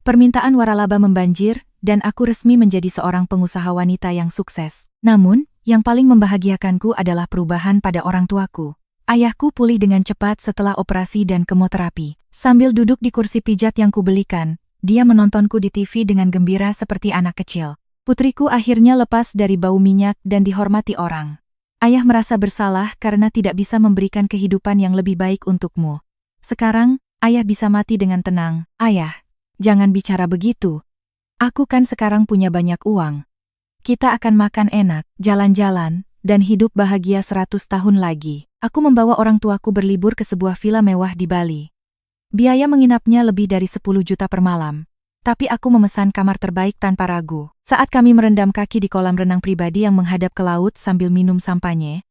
Permintaan waralaba membanjir, dan aku resmi menjadi seorang pengusaha wanita yang sukses. Namun, yang paling membahagiakanku adalah perubahan pada orang tuaku. Ayahku pulih dengan cepat setelah operasi dan kemoterapi. Sambil duduk di kursi pijat yang kubelikan, dia menontonku di TV dengan gembira seperti anak kecil. Putriku akhirnya lepas dari bau minyak dan dihormati orang. Ayah merasa bersalah karena tidak bisa memberikan kehidupan yang lebih baik untukmu. Sekarang, ayah bisa mati dengan tenang. Ayah, jangan bicara begitu. Aku kan sekarang punya banyak uang. Kita akan makan enak, jalan-jalan, dan hidup bahagia 100 tahun lagi. Aku membawa orang tuaku berlibur ke sebuah villa mewah di Bali. Biaya menginapnya lebih dari 10 juta per malam. Tapi aku memesan kamar terbaik tanpa ragu. Saat kami merendam kaki di kolam renang pribadi yang menghadap ke laut sambil minum sampanye,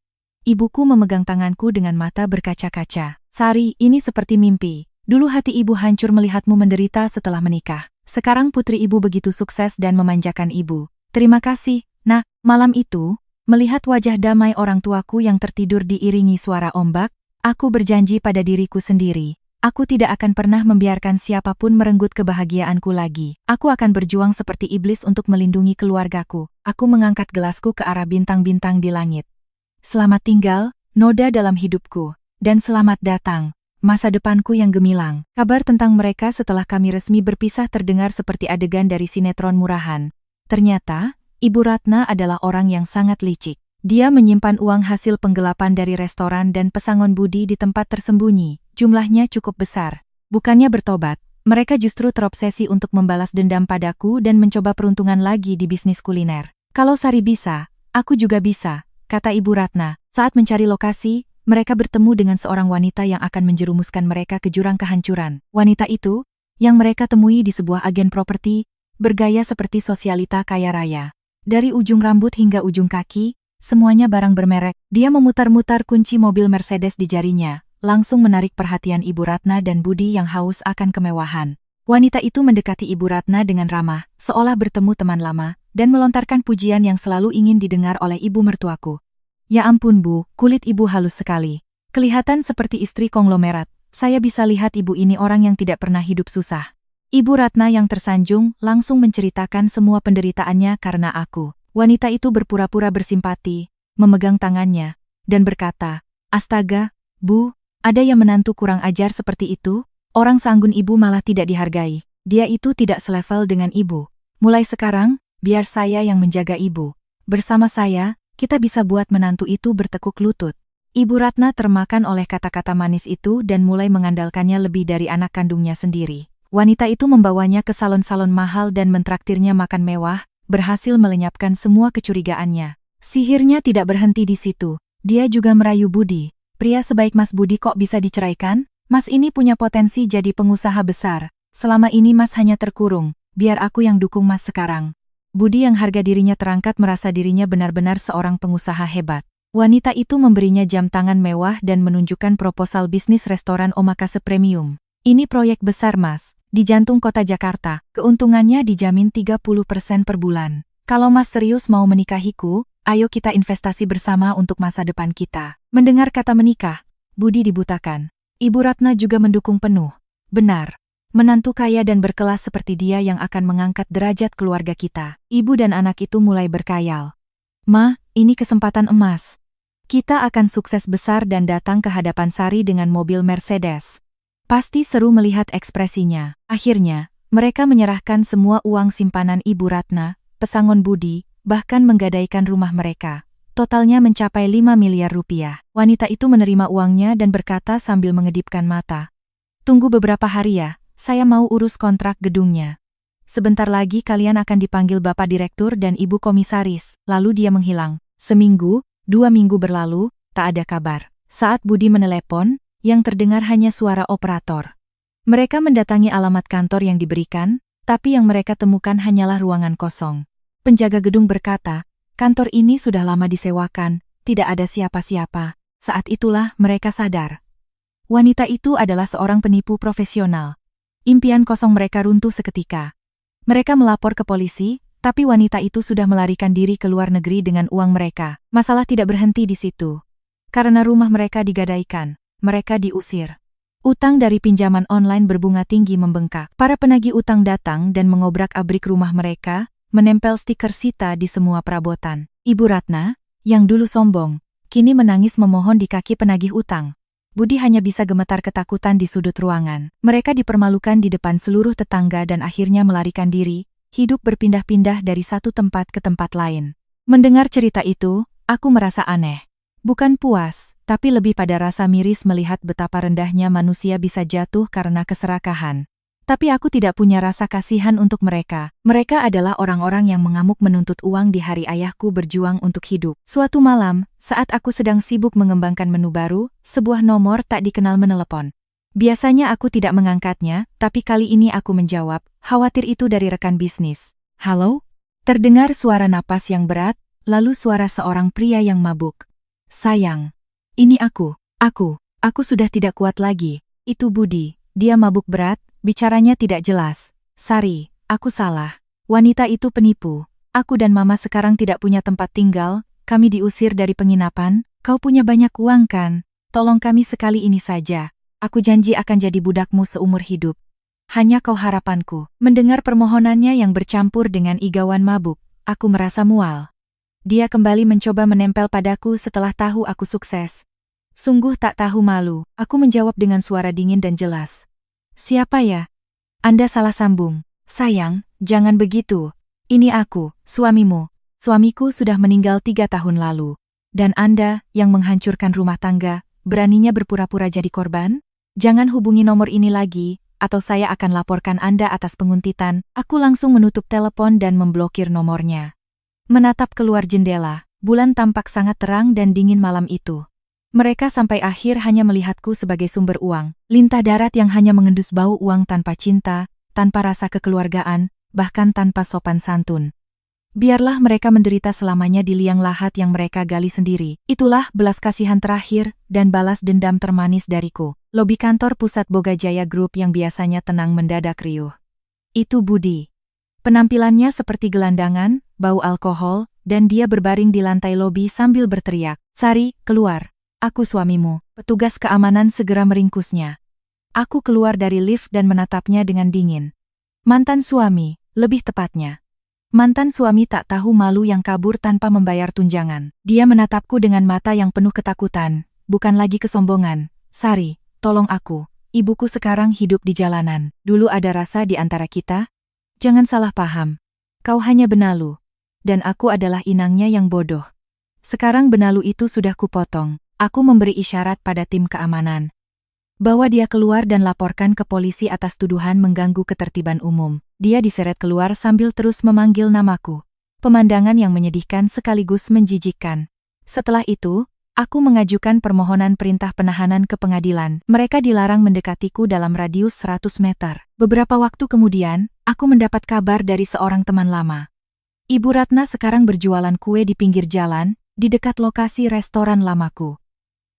ibuku memegang tanganku dengan mata berkaca-kaca. Sari, ini seperti mimpi. Dulu hati ibu hancur melihatmu menderita setelah menikah. Sekarang putri ibu begitu sukses dan memanjakan ibu. Terima kasih. Nah, malam itu, melihat wajah damai orang tuaku yang tertidur diiringi suara ombak, aku berjanji pada diriku sendiri. Aku tidak akan pernah membiarkan siapapun merenggut kebahagiaanku lagi. Aku akan berjuang seperti iblis untuk melindungi keluargaku. Aku mengangkat gelasku ke arah bintang-bintang di langit. Selamat tinggal, noda dalam hidupku. Dan selamat datang, masa depanku yang gemilang. Kabar tentang mereka setelah kami resmi berpisah terdengar seperti adegan dari sinetron murahan. Ternyata, Ibu Ratna adalah orang yang sangat licik. Dia menyimpan uang hasil penggelapan dari restoran dan pesangon Budi di tempat tersembunyi. Jumlahnya cukup besar. Bukannya bertobat, mereka justru terobsesi untuk membalas dendam padaku dan mencoba peruntungan lagi di bisnis kuliner. Kalau Sari bisa, aku juga bisa, kata Ibu Ratna. Saat mencari lokasi, mereka bertemu dengan seorang wanita yang akan menjerumuskan mereka ke jurang kehancuran. Wanita itu, yang mereka temui di sebuah agen properti, bergaya seperti sosialita kaya raya. Dari ujung rambut hingga ujung kaki, semuanya barang bermerek. Dia memutar-mutar kunci mobil Mercedes di jarinya, langsung menarik perhatian Ibu Ratna dan Budi yang haus akan kemewahan. Wanita itu mendekati Ibu Ratna dengan ramah, seolah bertemu teman lama, dan melontarkan pujian yang selalu ingin didengar oleh ibu mertuaku. Ya ampun Bu, kulit ibu halus sekali. Kelihatan seperti istri konglomerat. Saya bisa lihat ibu ini orang yang tidak pernah hidup susah. Ibu Ratna yang tersanjung langsung menceritakan semua penderitaannya karena aku. Wanita itu berpura-pura bersimpati, memegang tangannya, dan berkata, "Astaga, Bu, ada yang menantu kurang ajar seperti itu? Orang seanggun ibu malah tidak dihargai. Dia itu tidak selevel dengan ibu. Mulai sekarang, biar saya yang menjaga ibu. Bersama saya, kita bisa buat menantu itu bertekuk lutut." Ibu Ratna termakan oleh kata-kata manis itu dan mulai mengandalkannya lebih dari anak kandungnya sendiri. Wanita itu membawanya ke salon-salon mahal dan mentraktirnya makan mewah, berhasil melenyapkan semua kecurigaannya. Sihirnya tidak berhenti di situ. Dia juga merayu Budi. Pria sebaik Mas Budi kok bisa diceraikan? Mas ini punya potensi jadi pengusaha besar. Selama ini Mas hanya terkurung. Biar aku yang dukung Mas sekarang. Budi yang harga dirinya terangkat merasa dirinya benar-benar seorang pengusaha hebat. Wanita itu memberinya jam tangan mewah dan menunjukkan proposal bisnis restoran omakase premium. Ini proyek besar Mas, di jantung kota Jakarta. Keuntungannya dijamin 30% per bulan. Kalau Mas serius mau menikahiku, ayo kita investasi bersama untuk masa depan kita. Mendengar kata menikah, Budi dibutakan. Ibu Ratna juga mendukung penuh. Benar. Menantu kaya dan berkelas seperti dia yang akan mengangkat derajat keluarga kita. Ibu dan anak itu mulai berkayal. Ma, ini kesempatan emas. Kita akan sukses besar dan datang ke hadapan Sari dengan mobil Mercedes. Pasti seru melihat ekspresinya. Akhirnya, mereka menyerahkan semua uang simpanan Ibu Ratna, pesangon Budi, bahkan menggadaikan rumah mereka. Totalnya mencapai 5 miliar rupiah. Wanita itu menerima uangnya dan berkata sambil mengedipkan mata. Tunggu beberapa hari ya, saya mau urus kontrak gedungnya. Sebentar lagi kalian akan dipanggil Bapak Direktur dan Ibu Komisaris. Lalu dia menghilang. Seminggu, 2 minggu berlalu, tak ada kabar. Saat Budi menelepon, yang terdengar hanya suara operator. Mereka mendatangi alamat kantor yang diberikan, tapi yang mereka temukan hanyalah ruangan kosong. Penjaga gedung berkata, kantor ini sudah lama disewakan, tidak ada siapa-siapa. Saat itulah mereka sadar. Wanita itu adalah seorang penipu profesional. Impian kosong mereka runtuh seketika. Mereka melapor ke polisi, tapi wanita itu sudah melarikan diri ke luar negeri dengan uang mereka. Masalah tidak berhenti di situ. Karena rumah mereka digadaikan. Mereka diusir. Utang dari pinjaman online berbunga tinggi membengkak. Para penagih utang datang dan mengobrak-abrik rumah mereka, menempel stiker Sita di semua perabotan. Ibu Ratna, yang dulu sombong, kini menangis memohon di kaki penagih utang. Budi hanya bisa gemetar ketakutan di sudut ruangan. Mereka dipermalukan di depan seluruh tetangga dan akhirnya melarikan diri, hidup berpindah-pindah dari satu tempat ke tempat lain. Mendengar cerita itu, aku merasa aneh. Bukan puas, tapi lebih pada rasa miris melihat betapa rendahnya manusia bisa jatuh karena keserakahan. Tapi aku tidak punya rasa kasihan untuk mereka. Mereka adalah orang-orang yang mengamuk menuntut uang di hari ayahku berjuang untuk hidup. Suatu malam, saat aku sedang sibuk mengembangkan menu baru, sebuah nomor tak dikenal menelepon. Biasanya aku tidak mengangkatnya, tapi kali ini aku menjawab, khawatir itu dari rekan bisnis. Halo? Terdengar suara napas yang berat, lalu suara seorang pria yang mabuk. Sayang, ini aku sudah tidak kuat lagi. Itu Budi, dia mabuk berat, bicaranya tidak jelas. Sari, aku salah. Wanita itu penipu. Aku dan Mama sekarang tidak punya tempat tinggal, kami diusir dari penginapan. Kau punya banyak uang kan? Tolong kami sekali ini saja. Aku janji akan jadi budakmu seumur hidup. Hanya kau harapanku. Mendengar permohonannya yang bercampur dengan igauan mabuk, aku merasa mual. Dia kembali mencoba menempel padaku setelah tahu aku sukses. Sungguh tak tahu malu, aku menjawab dengan suara dingin dan jelas. Siapa ya? Anda salah sambung. Sayang, jangan begitu. Ini aku, suamimu. Suamiku sudah meninggal 3 tahun lalu. Dan Anda, yang menghancurkan rumah tangga, beraninya berpura-pura jadi korban? Jangan hubungi nomor ini lagi, atau saya akan laporkan Anda atas penguntitan. Aku langsung menutup telepon dan memblokir nomornya. Menatap keluar jendela, bulan tampak sangat terang dan dingin malam itu. Mereka sampai akhir hanya melihatku sebagai sumber uang, lintah darat yang hanya mengendus bau uang tanpa cinta, tanpa rasa kekeluargaan, bahkan tanpa sopan santun. Biarlah mereka menderita selamanya di liang lahat yang mereka gali sendiri. Itulah belas kasihan terakhir dan balas dendam termanis dariku. Lobi kantor pusat Boga Jaya Group yang biasanya tenang mendadak riuh. Itu Budi. Penampilannya seperti gelandangan, bau alkohol, dan dia berbaring di lantai lobi sambil berteriak, "Sari, keluar. Aku suamimu." Petugas keamanan segera meringkusnya. Aku keluar dari lift dan menatapnya dengan dingin. Mantan suami, lebih tepatnya. Mantan suami tak tahu malu yang kabur tanpa membayar tunjangan. Dia menatapku dengan mata yang penuh ketakutan, bukan lagi kesombongan. "Sari, tolong aku. Ibuku sekarang hidup di jalanan. Dulu ada rasa di antara kita. Jangan salah paham. Kau hanya benalu. Dan aku adalah inangnya yang bodoh. Sekarang benalu itu sudah kupotong." Aku memberi isyarat pada tim keamanan. Bawa dia keluar dan laporkan ke polisi atas tuduhan mengganggu ketertiban umum. Dia diseret keluar sambil terus memanggil namaku. Pemandangan yang menyedihkan sekaligus menjijikkan. Setelah itu, aku mengajukan permohonan perintah penahanan ke pengadilan. Mereka dilarang mendekatiku dalam radius 100 meter. Beberapa waktu kemudian, aku mendapat kabar dari seorang teman lama. Ibu Ratna sekarang berjualan kue di pinggir jalan, di dekat lokasi restoran lamaku.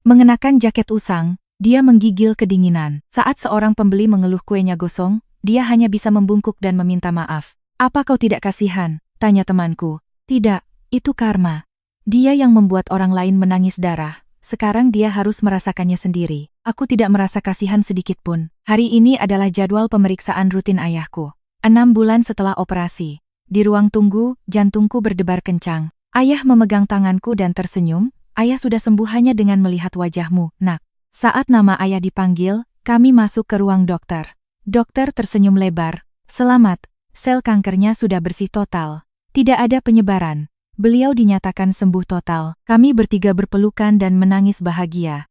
Mengenakan jaket usang, dia menggigil kedinginan. Saat seorang pembeli mengeluh kuenya gosong, dia hanya bisa membungkuk dan meminta maaf. "Apa kau tidak kasihan?" tanya temanku. "Tidak, itu karma. Dia yang membuat orang lain menangis darah. Sekarang dia harus merasakannya sendiri." Aku tidak merasa kasihan sedikit pun. Hari ini adalah jadwal pemeriksaan rutin ayahku. 6 bulan setelah operasi. Di ruang tunggu, jantungku berdebar kencang. Ayah memegang tanganku dan tersenyum. "Ayah sudah sembuh hanya dengan melihat wajahmu, nak." Saat nama ayah dipanggil, kami masuk ke ruang dokter. Dokter tersenyum lebar. "Selamat, sel kankernya sudah bersih total. Tidak ada penyebaran." Beliau dinyatakan sembuh total. Kami bertiga berpelukan dan menangis bahagia.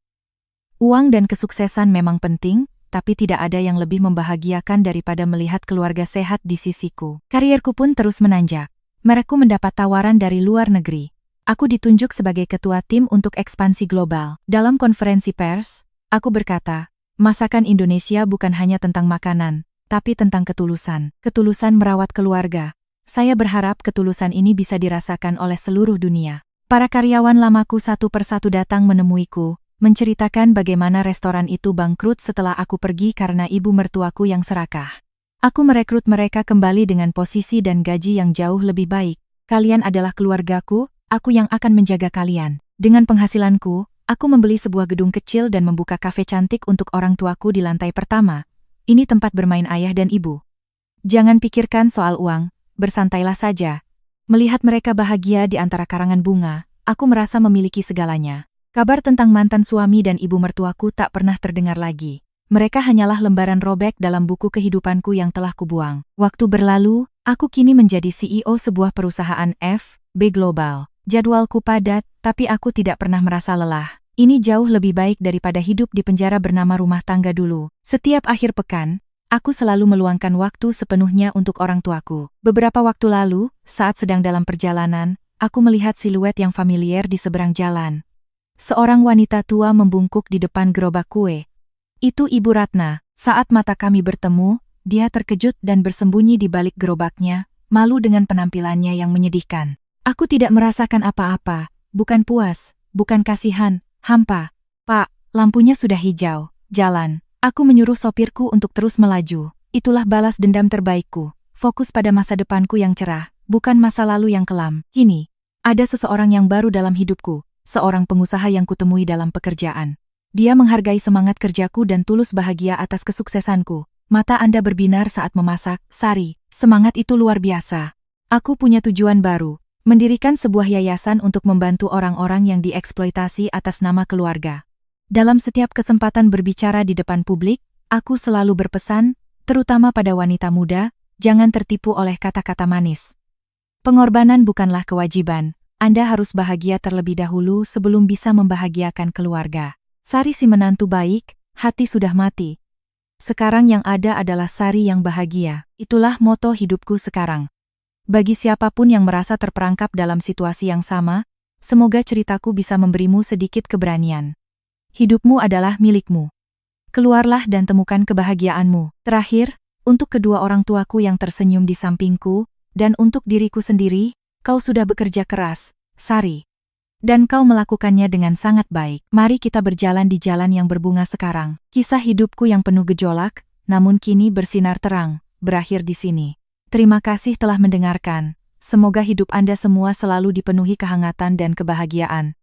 Uang dan kesuksesan memang penting, tapi tidak ada yang lebih membahagiakan daripada melihat keluarga sehat di sisiku. Karierku pun terus menanjak. Merekku mendapat tawaran dari luar negeri. Aku ditunjuk sebagai ketua tim untuk ekspansi global. Dalam konferensi pers, aku berkata, masakan Indonesia bukan hanya tentang makanan, tapi tentang ketulusan. Ketulusan merawat keluarga. Saya berharap ketulusan ini bisa dirasakan oleh seluruh dunia. Para karyawan lamaku satu persatu datang menemuiku, menceritakan bagaimana restoran itu bangkrut setelah aku pergi karena ibu mertuaku yang serakah. Aku merekrut mereka kembali dengan posisi dan gaji yang jauh lebih baik. "Kalian adalah keluargaku, aku yang akan menjaga kalian." Dengan penghasilanku, aku membeli sebuah gedung kecil dan membuka kafe cantik untuk orang tuaku di lantai pertama. Ini tempat bermain ayah dan ibu. Jangan pikirkan soal uang, bersantailah saja. Melihat mereka bahagia di antara karangan bunga, aku merasa memiliki segalanya. Kabar tentang mantan suami dan ibu mertuaku tak pernah terdengar lagi. Mereka hanyalah lembaran robek dalam buku kehidupanku yang telah kubuang. Waktu berlalu, aku kini menjadi CEO sebuah perusahaan FB Global. Jadwalku padat, tapi aku tidak pernah merasa lelah. Ini jauh lebih baik daripada hidup di penjara bernama rumah tangga dulu. Setiap akhir pekan, aku selalu meluangkan waktu sepenuhnya untuk orang tuaku. Beberapa waktu lalu, saat sedang dalam perjalanan, aku melihat siluet yang familiar di seberang jalan. Seorang wanita tua membungkuk di depan gerobak kue. Itu Ibu Ratna. Saat mata kami bertemu, dia terkejut dan bersembunyi di balik gerobaknya, malu dengan penampilannya yang menyedihkan. Aku tidak merasakan apa-apa, bukan puas, bukan kasihan, hampa. "Pak, lampunya sudah hijau, jalan." Aku menyuruh sopirku untuk terus melaju. Itulah balas dendam terbaikku. Fokus pada masa depanku yang cerah, bukan masa lalu yang kelam. Kini, ada seseorang yang baru dalam hidupku, seorang pengusaha yang kutemui dalam pekerjaan. Dia menghargai semangat kerjaku dan tulus bahagia atas kesuksesanku. Mata Anda berbinar saat memasak, Sari. Semangat itu luar biasa. Aku punya tujuan baru, mendirikan sebuah yayasan untuk membantu orang-orang yang dieksploitasi atas nama keluarga. Dalam setiap kesempatan berbicara di depan publik, aku selalu berpesan, terutama pada wanita muda, jangan tertipu oleh kata-kata manis. Pengorbanan bukanlah kewajiban. Anda harus bahagia terlebih dahulu sebelum bisa membahagiakan keluarga. Sari si menantu baik, hati sudah mati. Sekarang yang ada adalah Sari yang bahagia. Itulah moto hidupku sekarang. Bagi siapapun yang merasa terperangkap dalam situasi yang sama, semoga ceritaku bisa memberimu sedikit keberanian. Hidupmu adalah milikmu. Keluarlah dan temukan kebahagiaanmu. Terakhir, untuk kedua orang tuaku yang tersenyum di sampingku, dan untuk diriku sendiri, Kau sudah bekerja keras, Sari. Dan kau melakukannya dengan sangat baik. Mari kita berjalan di jalan yang berbunga sekarang. Kisah hidupku yang penuh gejolak, namun kini bersinar terang, berakhir di sini. Terima kasih telah mendengarkan. Semoga hidup Anda semua selalu dipenuhi kehangatan dan kebahagiaan.